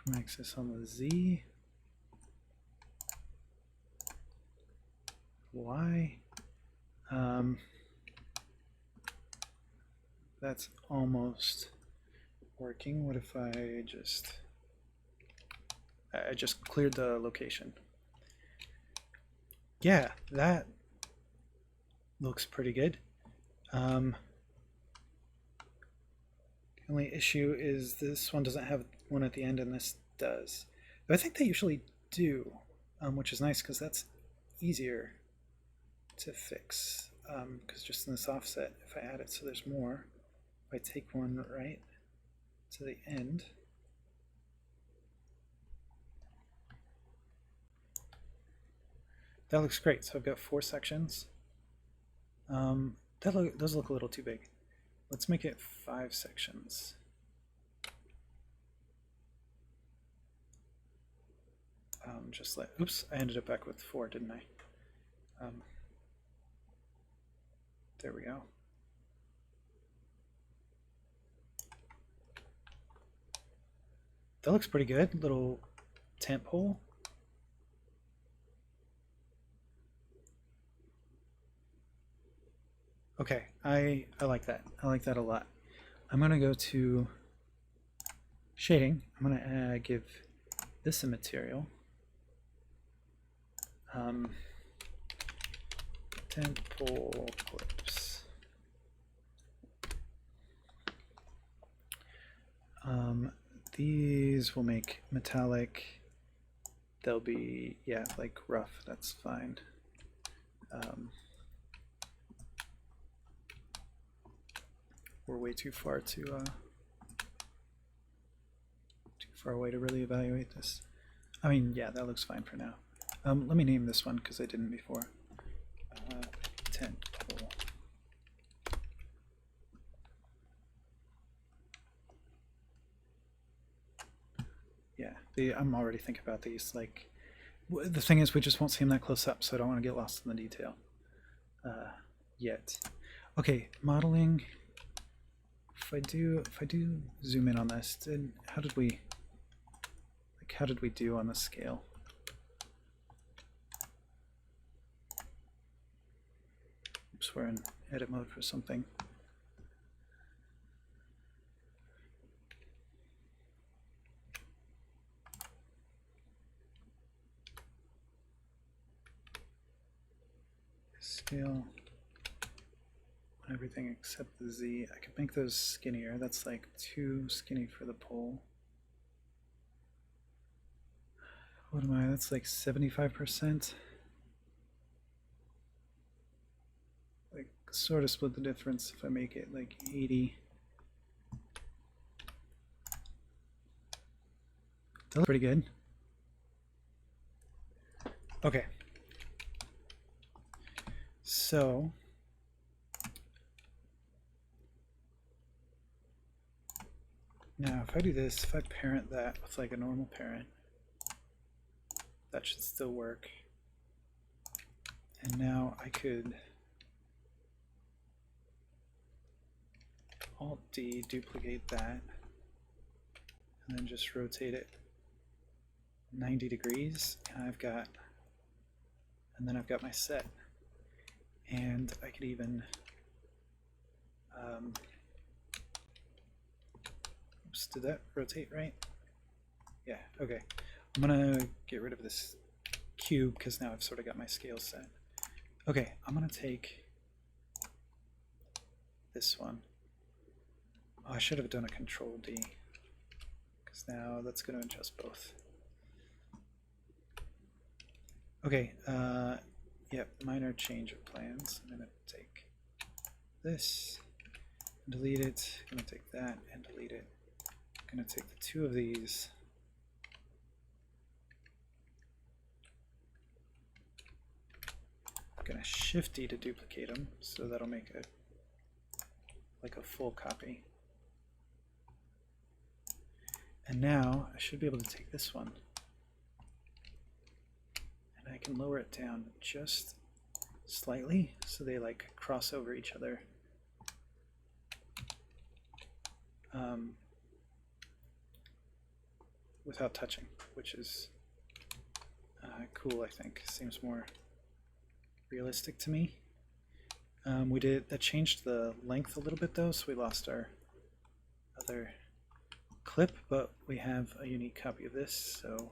From axis on the Z, Y. That's almost working. What if I just cleared the location? Yeah, that looks pretty good. The only issue is this one doesn't have one at the end and this does. But I think they usually do, which is nice because that's easier to fix. Because just in this offset, if I add it so there's more, if I take one right to the end, that looks great. So I've got 4 sections. Those look a little too big. Let's make it 5 sections. Oops, I ended up back with 4, didn't I? There we go. That looks pretty good. Little tent pole. Okay, I like that. I like that a lot. I'm going to go to shading. I'm going to give this a material. Tent pole clips. These will make metallic. They'll be, yeah, like rough. That's fine. We're way too far away to really evaluate this. I mean, yeah, that looks fine for now. Let me name this one because I didn't before. Tent pole. Yeah, I'm already thinking about these. Like, the thing is, we just won't see them that close up, so I don't want to get lost in the detail yet. Okay, modeling. If I do zoom in on this, then how did we do on the scale? Oops, we're in edit mode for something. Scale on everything except the Z. I could make those skinnier. That's like too skinny for the pole. What am I? That's like 75%. Like, sort of split the difference if I make it like 80. That looks pretty good. Okay. So now if I do this, if I parent that with like a normal parent, that should still work. And now I could Alt-D, duplicate that, and then just rotate it 90 degrees, and then I've got my set. And I could even oops, did that rotate right? Yeah, okay. I'm gonna get rid of this cube because now I've sort of got my scale set. Okay, I'm gonna take this one. Oh, I should have done a Control D because now that's going to adjust both. Okay, yep, minor change of plans. I'm going to take this, delete it, I'm going to take that and delete it. I'm going to take the 2 of these. I'm going to Shift D to duplicate them, so that'll make a like a full copy. And now I should be able to take this one and I can lower it down just slightly so they like cross over each other. Without touching, which is cool, I think. Seems more realistic to me. That changed the length a little bit though, so we lost our other clip, but we have a unique copy of this, so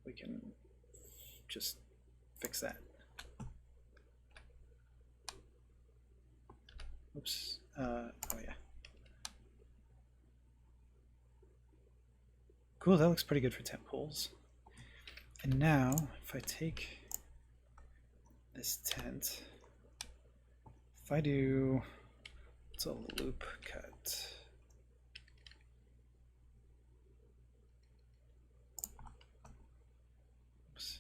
we can just fix that. Oops. Oh yeah. Cool, that looks pretty good for tent poles. And now, if I take this tent, if I do, it's a loop cut. Oops.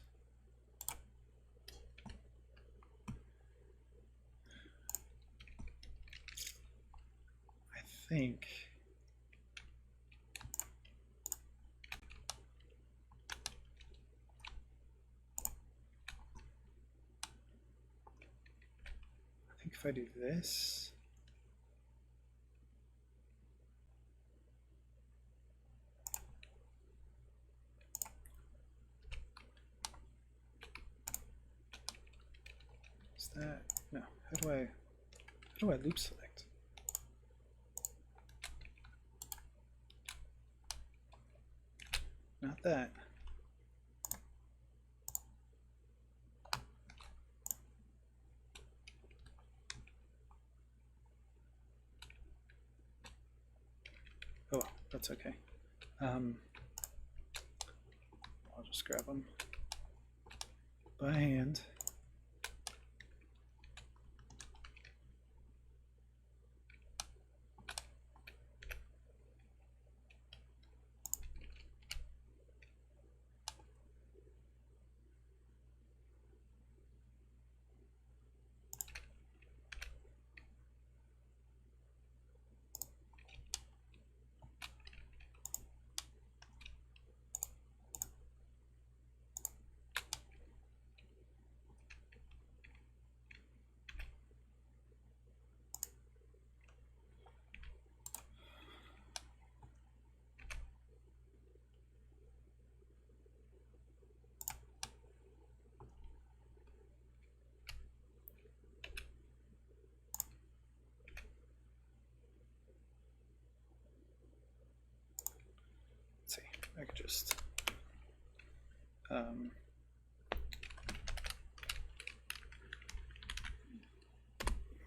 I think if I do this, is that, no, how do I loop select? Not that. Oh, that's okay. I'll just grab them by hand. I could just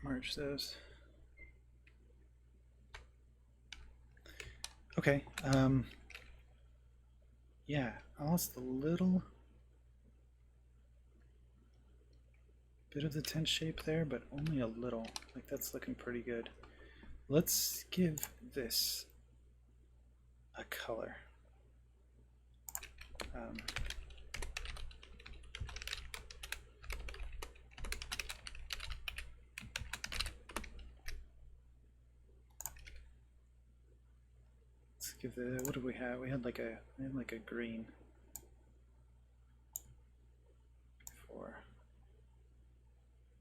merge those. Okay. Yeah, I lost a little bit of the tent shape there, but only a little. Like, that's looking pretty good. Let's give this a color. Let's give the, what did we have? We had like a green before.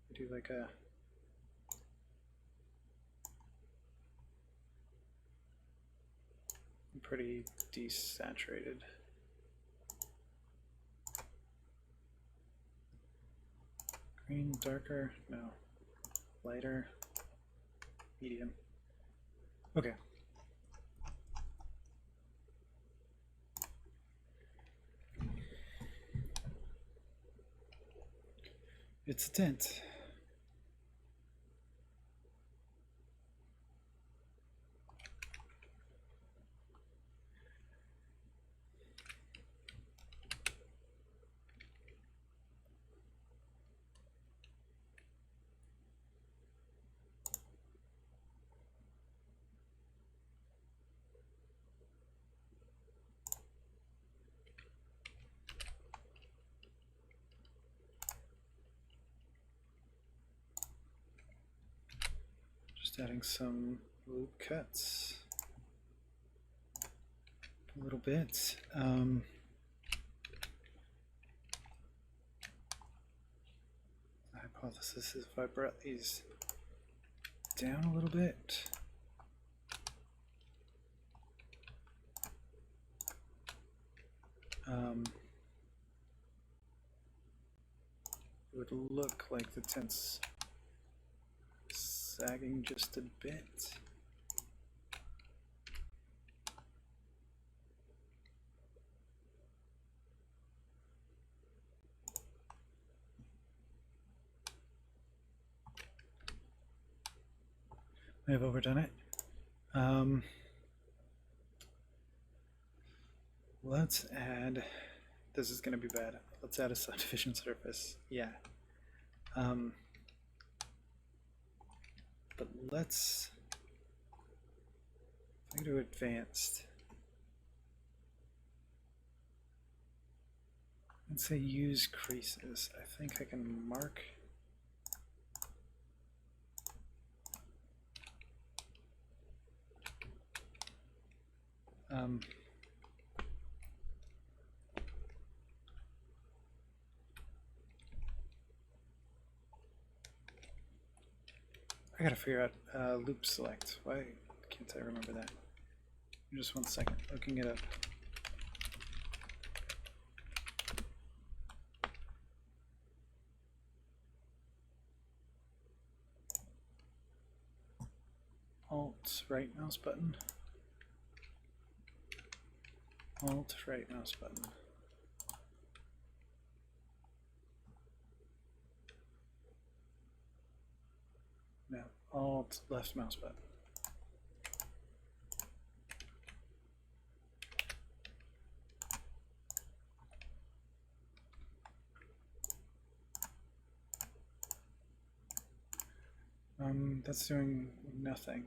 We do like a pretty desaturated. Green, darker, no, lighter, medium. Okay. It's a tent. Just adding some loop cuts. A little bit. My hypothesis is if I brought these down a little bit. It would look like the tent's sagging just a bit. I have overdone it. Let's add, this is going to be bad. Let's add a subdivision surface. Yeah. But let's, if I do advanced, let's say use creases. I think I can mark. I gotta figure out loop select. Why can't I remember that? Just 1 second, looking it up. Alt right mouse button. Alt right mouse button. No, Alt left mouse button. That's doing nothing.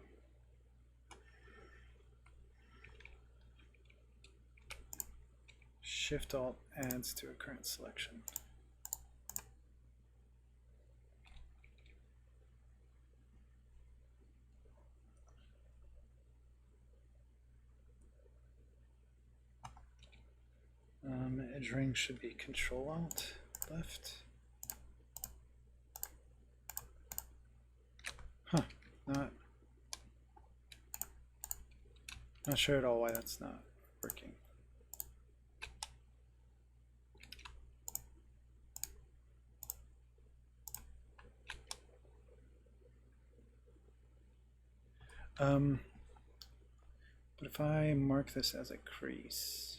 Shift Alt adds to a current selection. Edge ring should be Control Alt left. Huh, not sure at all why that's not working. But if I mark this as a crease,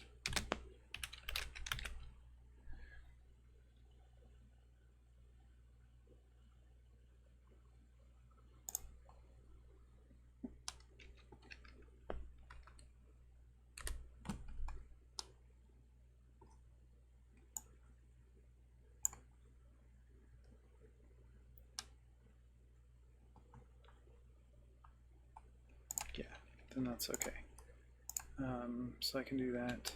yeah, then that's okay. So I can do that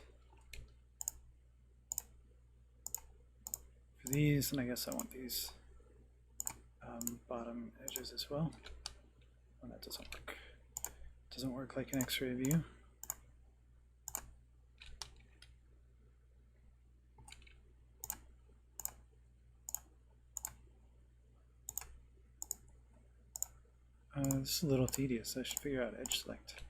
for these, and I guess I want these bottom edges as well. Oh, that doesn't work. Doesn't work like an X-ray view. This is a little tedious. I should figure out edge select.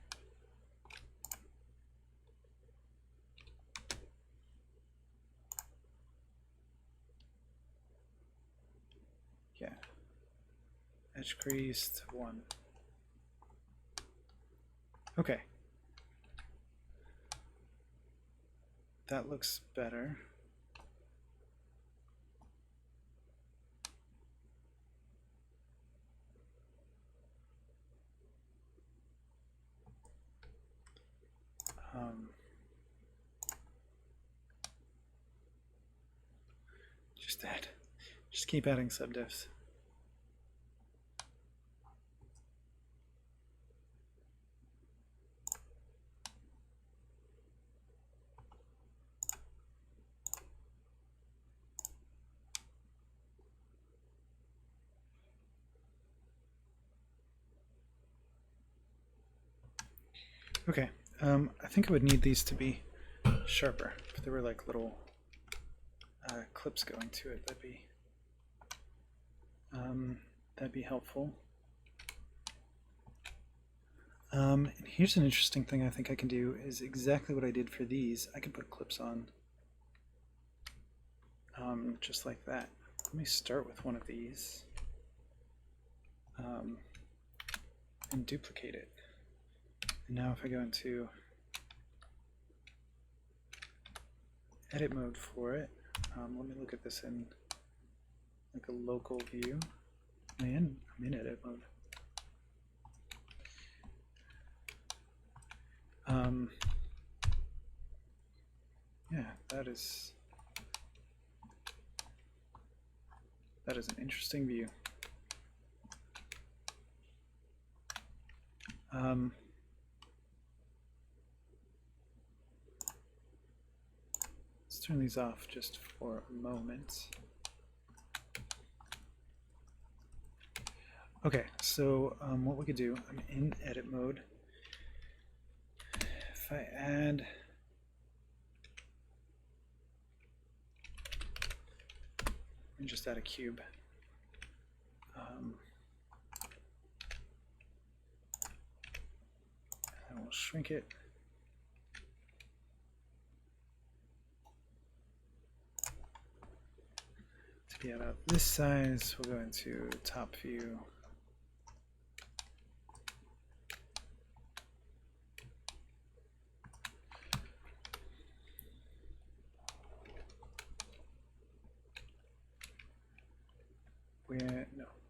Yeah. Edge creased 1. Okay. That looks better. Just keep adding subdifs. Okay, I think I would need these to be sharper. If there were like little clips going to it, that'd be helpful. And here's an interesting thing I think I can do is exactly what I did for these. I can put clips on just like that. Let me start with one of these and duplicate it. And now if I go into edit mode for it, let me look at this in like a local view. I'm in edit mode. Yeah, that is an interesting view. Let's turn these off just for a moment. Okay, so what we could do, I'm in edit mode. If I add and just add a cube. And we'll shrink it. To be about this size, we'll go into top view.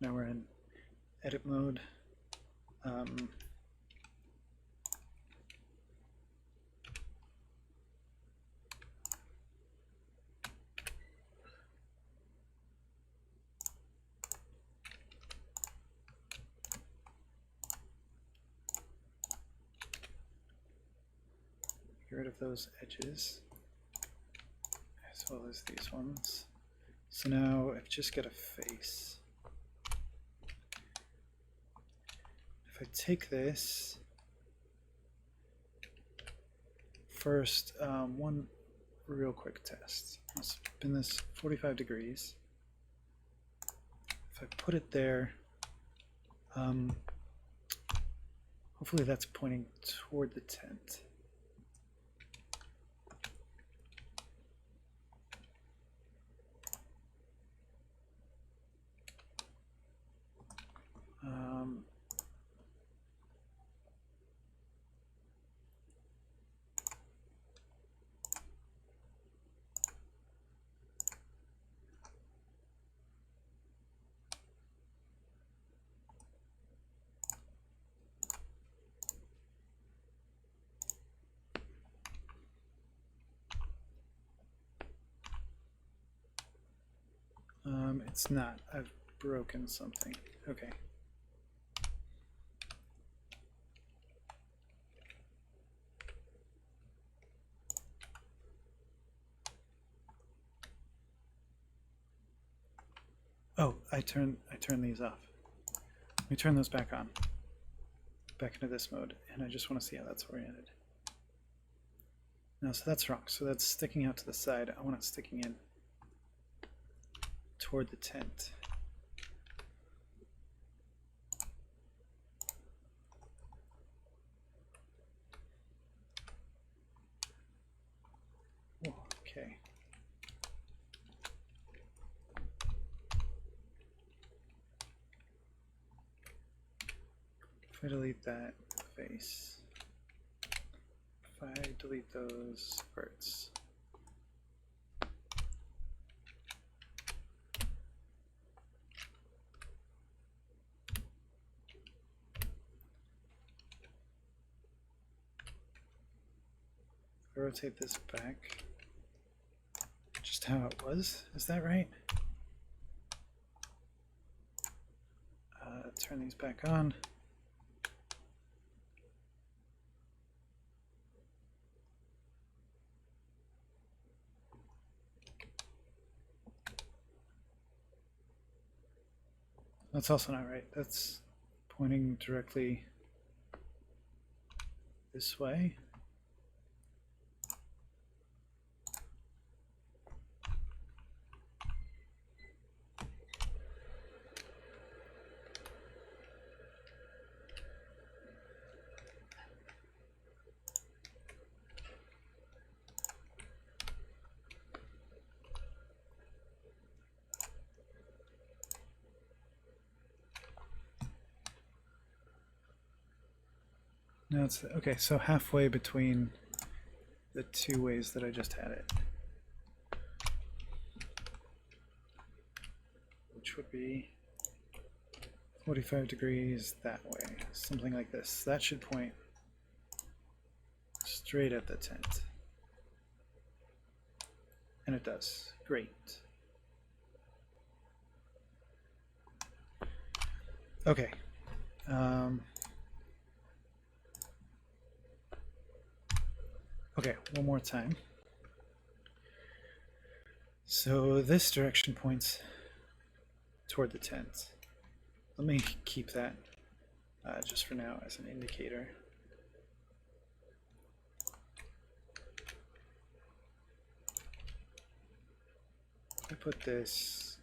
Now we're in edit mode. Get rid of those edges as well as these ones. So now I've just got a face. If I take this first, one real quick test. I'll spin this 45 degrees. If I put it there, hopefully that's pointing toward the tent. It's not. I've broken something. Okay. Oh, I turn these off. Let me turn those back on. Back into this mode, and I just want to see how that's oriented. No, so that's wrong. So that's sticking out to the side. I want it sticking in toward the tent. Oh, okay. If I delete that face, if I delete those parts, if I rotate this back, just how it was, is that right? Turn these back on. That's also not right. That's pointing directly. this way. No, it's okay, so halfway between the two ways that I just had it. Which would be 45 degrees that way, something like this. That should point straight at the tent. And it does. Great. Okay. Okay, one more time. So this direction points toward the tent. Let me keep that just for now as an indicator. I put this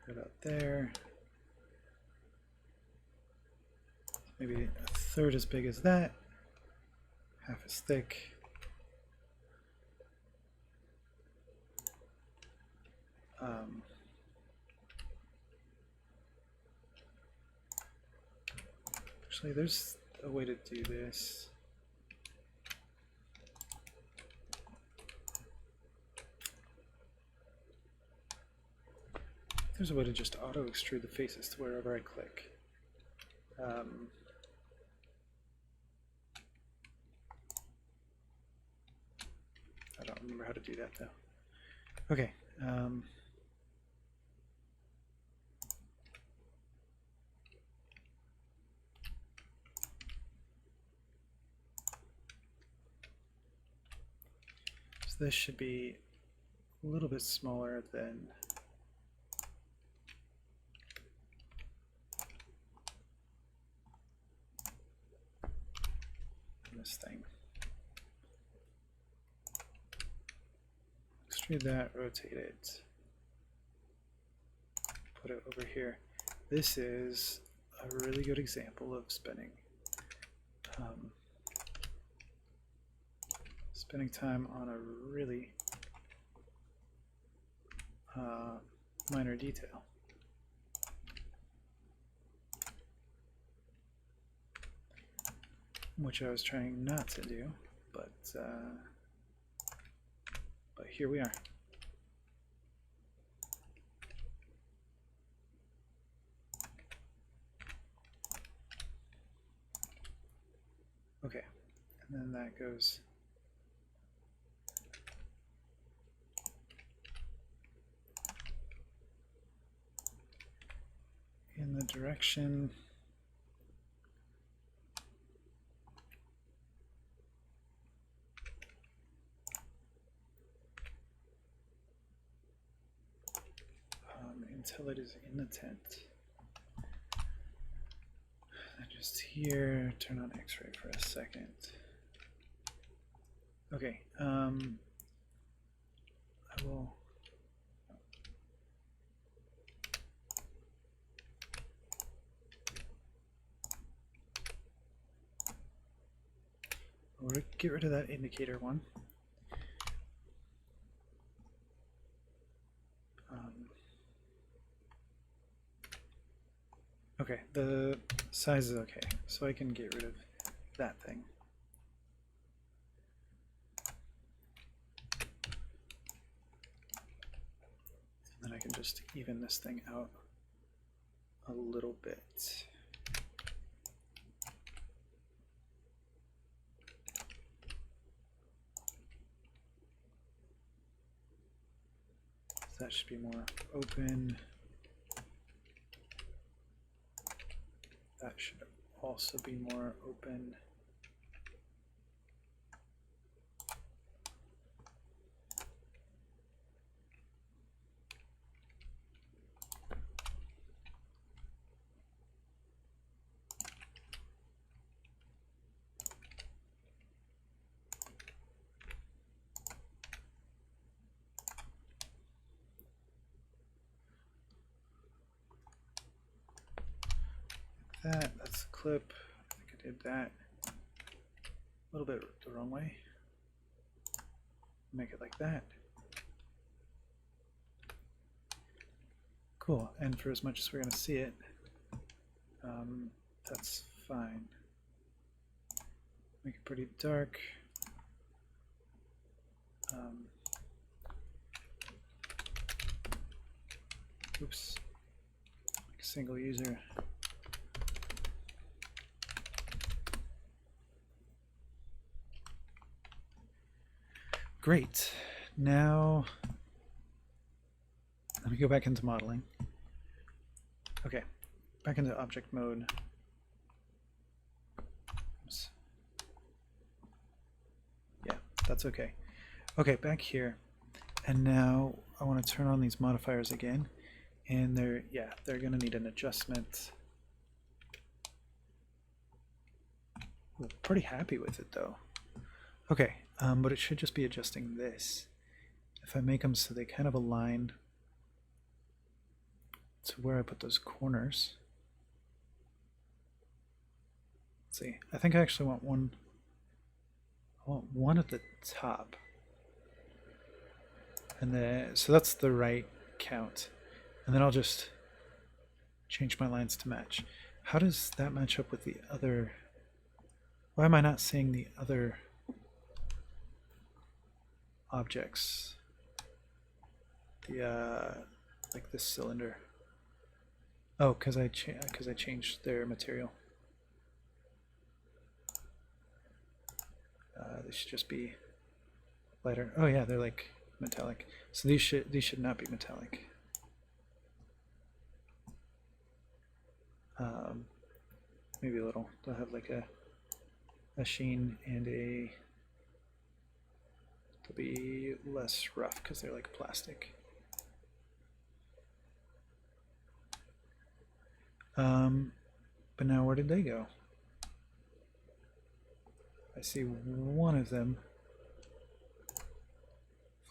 right about there. Maybe a third as big as that, half as thick. Actually, there's a way to do this. There's a way to just auto extrude the faces to wherever I click. I don't remember how to do that though. Okay. So this should be a little bit smaller than this thing. Extrude that, rotate it, put it over here. This is a really good example of spending time on a really minor detail. Which I was trying not to do, but here we are. Okay, and then that goes in the direction until it is in the tent. And just here, turn on X-ray for a second. Okay, I will. We'll get rid of that indicator one. Okay, the size is okay, so I can get rid of that thing. And then I can just even this thing out a little bit. So that should be more open. That should also be more open. that. That's the clip. I think I did that a little bit the wrong way. Make it like that. Cool. And for as much as we're going to see it, that's fine. Make it pretty dark. Oops. Like a single user. Great. Now, let me go back into modeling. Okay, back into object mode. Oops. Yeah, that's okay. Okay, back here. And now I want to turn on these modifiers again. And they're going to need an adjustment. We're pretty happy with it though. Okay, but it should just be adjusting this. If I make them so they kind of align to where I put those corners. Let's see, I think I actually want one. I want one at the top. And then, so that's the right count. And then I'll just change my lines to match. How does that match up with the other? Why am I not seeing the other objects? The like this cylinder. Oh, because I changed their material. They should just be lighter. Oh yeah, they're like metallic. So these should not be metallic. Maybe a little. They'll have like a sheen and they'll be less rough because they're like plastic. But now where did they go? I see one of them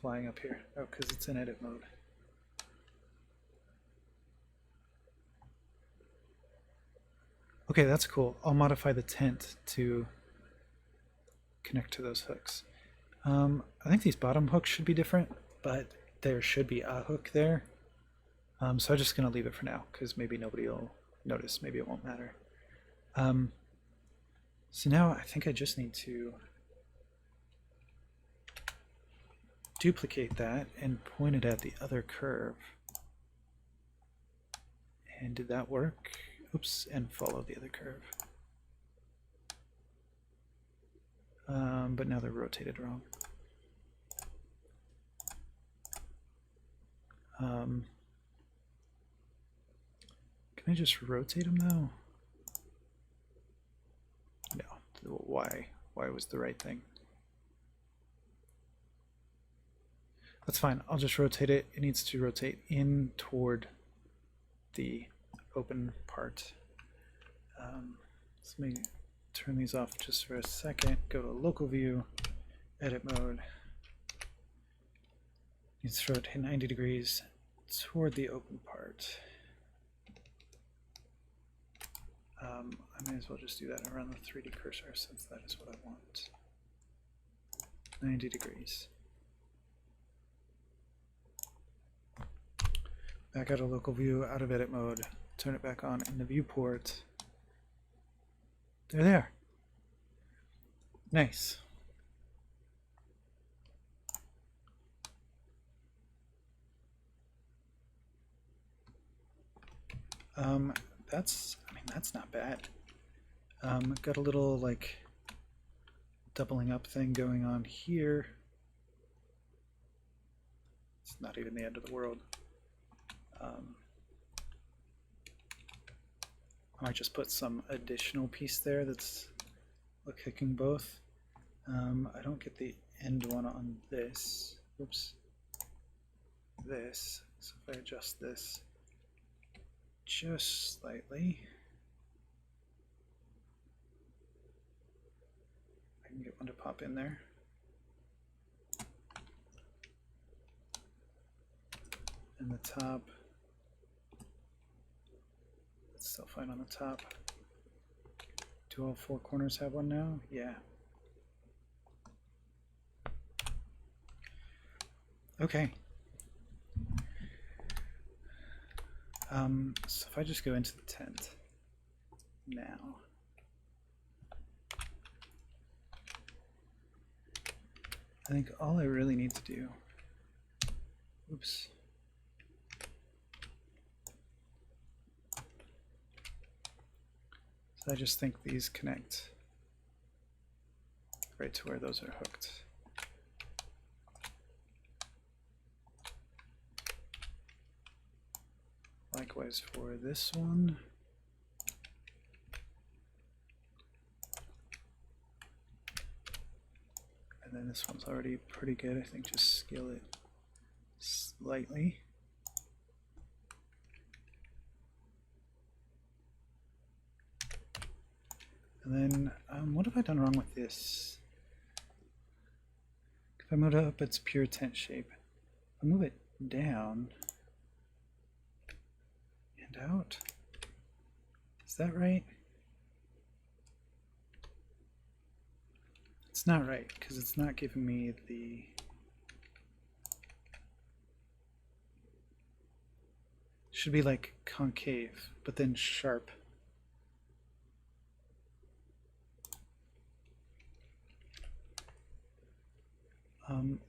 flying up here. Oh, because it's in edit mode. Okay, that's cool. I'll modify the tent to connect to those hooks. I think these bottom hooks should be different, but there should be a hook there. So I'm just going to leave it for now, because maybe nobody will notice. Maybe it won't matter. So now I think I just need to duplicate that and point it at the other curve. And did that work? Oops, and follow the other curve. But now they're rotated wrong. Can I just rotate them though? No. Why was the right thing? That's fine. I'll just rotate it. It needs to rotate in toward the open part. Let me turn these off just for a second. Go to local view, edit mode. Needs to rotate 90 degrees toward the open part. I may as well just do that around the 3D cursor since that is what I want. 90 degrees. Back out of local view, out of edit mode, turn it back on in the viewport. They're there. Nice. That's not bad. Got a little like doubling up thing going on here. It's not even the end of the world. I might just put some additional piece there that's kicking both. I don't get the end one on this. Oops. This. So if I adjust this just slightly, I can get one to pop in there. And the top, it's still fine on the top. Do all four corners have one now? Yeah. Okay. So if I just go into the tent now, I think all I really need to do, oops. So I just think these connect right to where those are hooked. Likewise for this one. And then this one's already pretty good. I think just scale it slightly. And then what have I done wrong with this? If I move it up its pure tent shape, if I move it down and out, is that right? It's not right because it's not giving me the should be like concave but then sharp.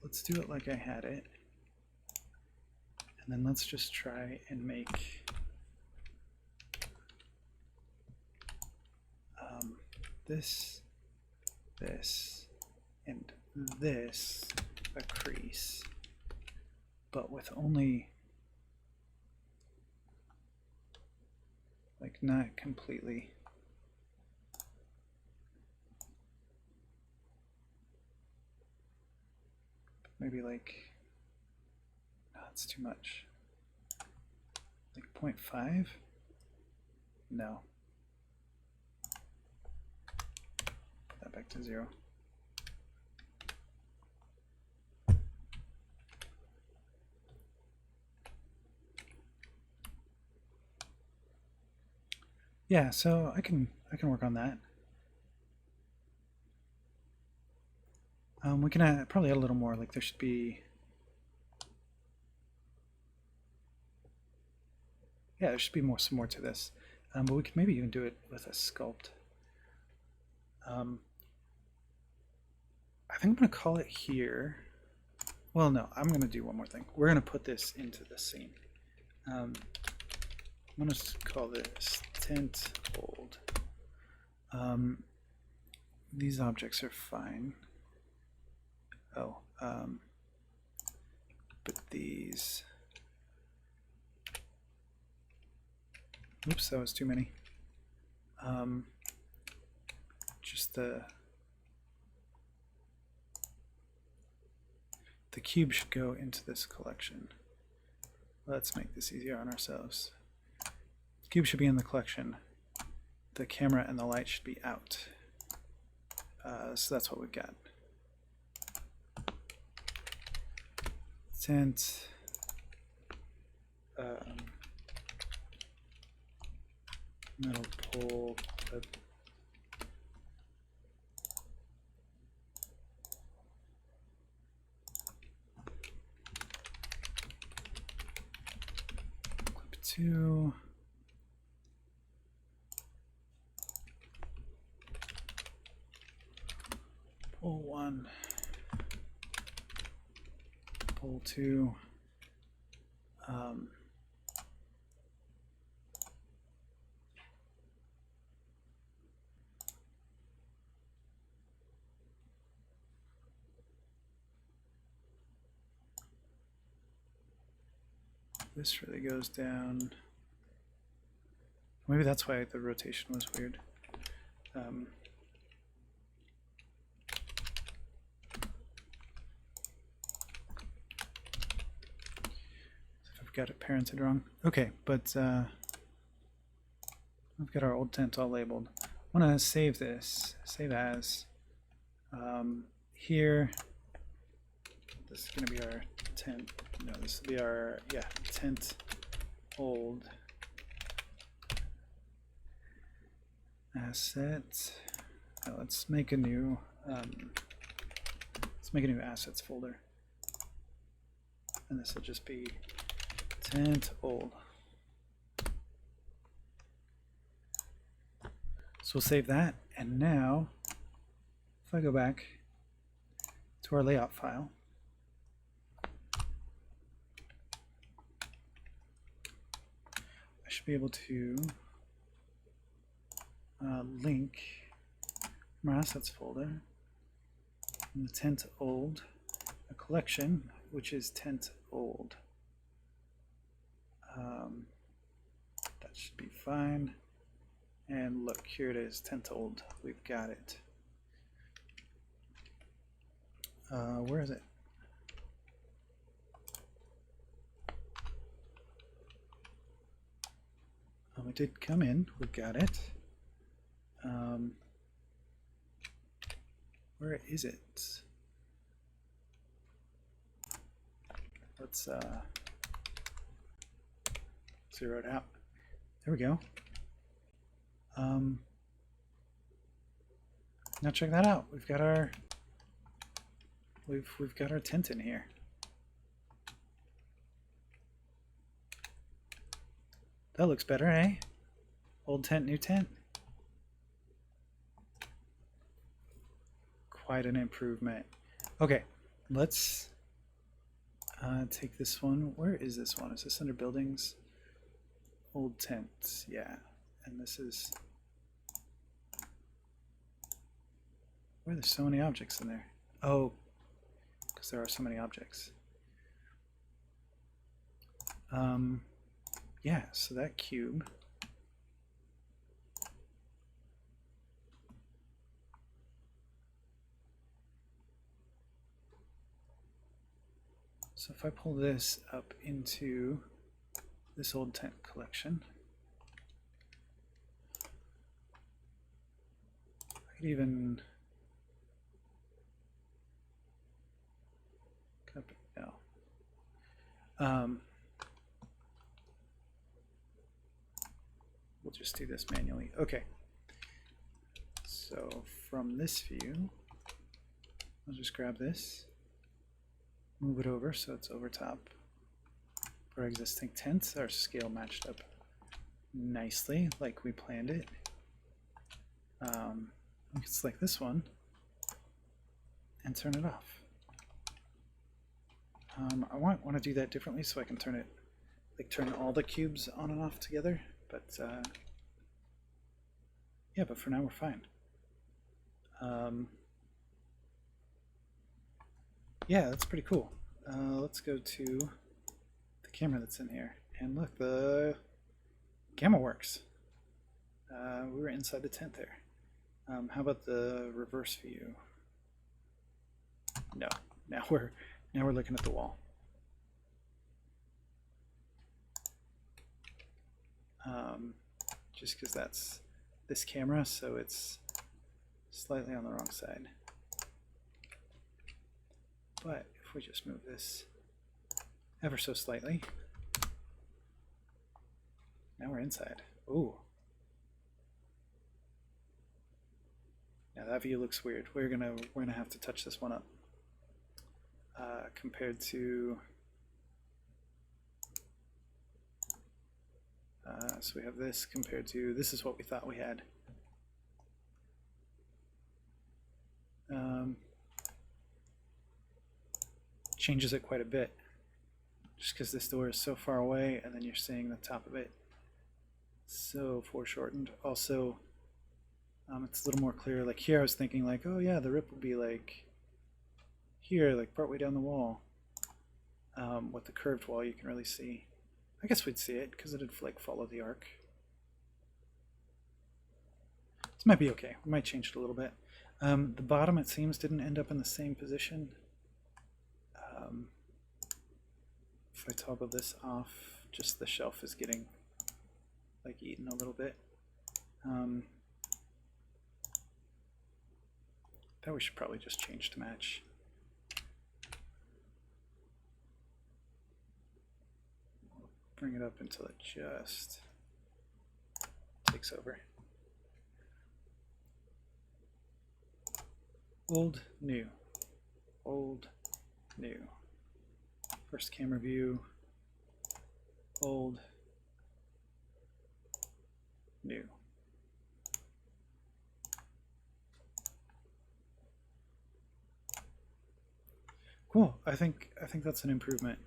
Let's do it like I had it, and then let's just try and make this, and this a crease, but with only like not completely. Maybe like, no, that's too much. Like 0.5? No. Put that back to 0. Yeah, so I can work on that. We can probably add a little more. Like there should be, yeah, there should be some more to this. But we can maybe even do it with a sculpt. I think I'm going to call it here. Well, no, I'm going to do one more thing. We're going to put this into the scene. I'm going to call this tent hold. These objects are fine. Oh, but these, oops, that was too many. Just the cube should go into this collection. Let's make this easier on ourselves. The cube should be in the collection. The camera and the light should be out. So that's what we've got. Tent, metal pole clip, clip 2, pole 1, pole 2. This really goes down. Maybe that's why the rotation was weird. If I've got it parented wrong. Okay, but we've got our old tent all labeled. I want to save this, save as. Here, this is going to be our tent. No, this will be our, yeah, tent old. Asset. Now let's make a new assets folder, and this will just be tent old. So we'll save that, and now if I go back to our layout file, I should be able to link my assets folder in the tent old, a collection which is tent old. That should be fine. And look, here it is, tent old. We've got it. Where is it? It did come in. We've got it. Where is it? Let's zero it out. There we go. Now check that out. We've got our tent in here. That looks better, eh? Old tent, new tent. Quite an improvement. Okay, let's take this one. Where is this one? Is this under buildings? Old tent, yeah. And this is where there's so many objects in there. Oh, because there are so many objects. Yeah, so that cube. So if I pull this up into this old tent collection, I could even copy, no. We'll just do this manually. Okay. So from this view, I'll just grab this, move it over so it's over top for our existing tents. Our scale matched up nicely like we planned it. We can select this one and turn it off. I want to do that differently so I can turn it, like turn all the cubes on and off together. But yeah, but for now we're fine. Yeah, that's pretty cool. Let's go to the camera that's in here, and look, the camera works. We were inside the tent there. How about the reverse view? No, now we're looking at the wall. Just because that's this camera, so it's slightly on the wrong side. But if we just move this ever so slightly, now we're inside. Ooh. Now that view looks weird. We're gonna have to touch this one up. Compared to so we have this compared to this is what we thought we had. Changes it quite a bit just because this door is so far away and then you're seeing the top of it so foreshortened. Also, it's a little more clear. Like here I was thinking like, oh yeah, the rip would be like here, like partway down the wall. With the curved wall you can really see. I guess we'd see it because it'd like follow the arc. This might be okay. We might change it a little bit. The bottom, it seems, didn't end up in the same position. If I toggle this off, just the shelf is getting like eaten a little bit. That we should probably just change to match. Bring it up until it just takes over. Old, new, old, new. First camera view, old, new. Cool. I think that's an improvement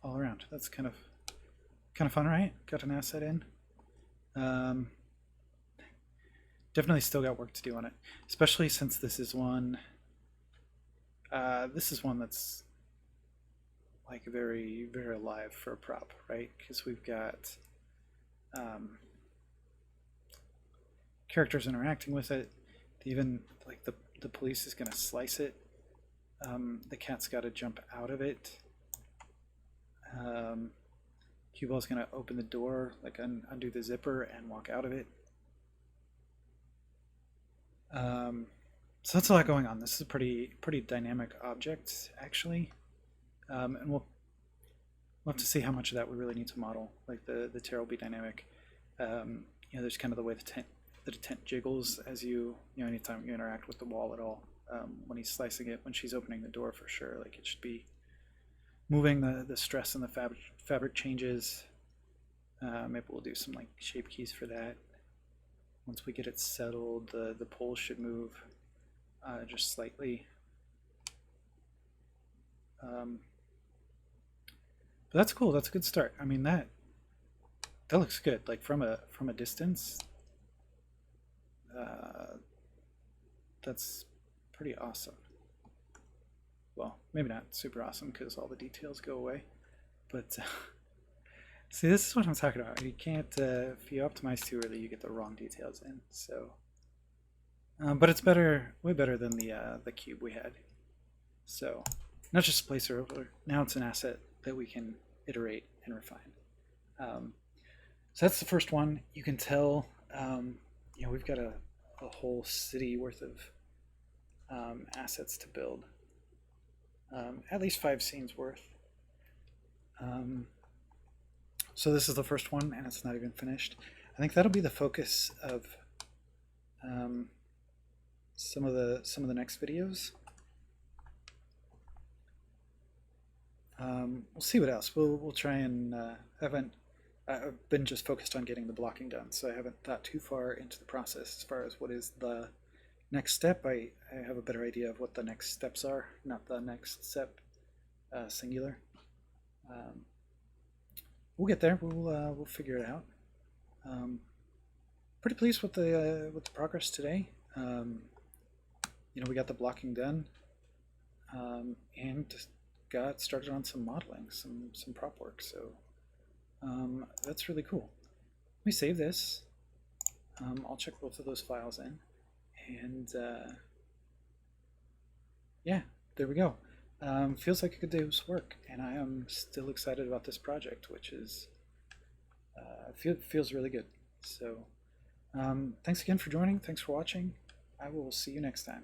all around. That's kind of fun, right? Got an asset in. Definitely still got work to do on it, especially since this is one. This is one that's like very alive for a prop, right? Because we've got characters interacting with it. Even like the police is going to slice it. The cat's got to jump out of it. Cue ball's going to open the door, like undo the zipper and walk out of it. So that's a lot going on. This is a pretty dynamic object, actually, and we'll have to see how much of that we really need to model. Like the tear will be dynamic. There's kind of the way the tent jiggles as you anytime you interact with the wall at all. When he's slicing it, when she's opening the door, for sure, like it should be moving. The stress and the fabric changes. Maybe we'll do some like shape keys for that. Once we get it settled, the pole should move just slightly. But that's cool. That's a good start. I mean that looks good. Like from a distance, that's pretty awesome. Well, maybe not super awesome because all the details go away, but see, this is what I'm talking about. You can't, if you optimize too early, you get the wrong details in. So, but it's way better than the cube we had. So, not just a placeholder. Now it's an asset that we can iterate and refine. So that's the first one. You can tell, we've got a whole city worth of assets to build. At least 5 scenes worth. So this is the first one, and it's not even finished. I think that'll be the focus of some of the next videos. We'll see what else. We'll try and I've been just focused on getting the blocking done, so I haven't thought too far into the process as far as what is the next step. I have a better idea of what the next steps are, not the next step singular. We'll get there. We'll figure it out. Pretty pleased with the progress today. We got the blocking done, and got started on some modeling, some prop work. So that's really cool. Let me save this. I'll check both of those files in, and yeah, there we go. Feels like a good day's work, and I am still excited about this project, which is feels really good. So thanks again for joining. Thanks for watching. I will see you next time.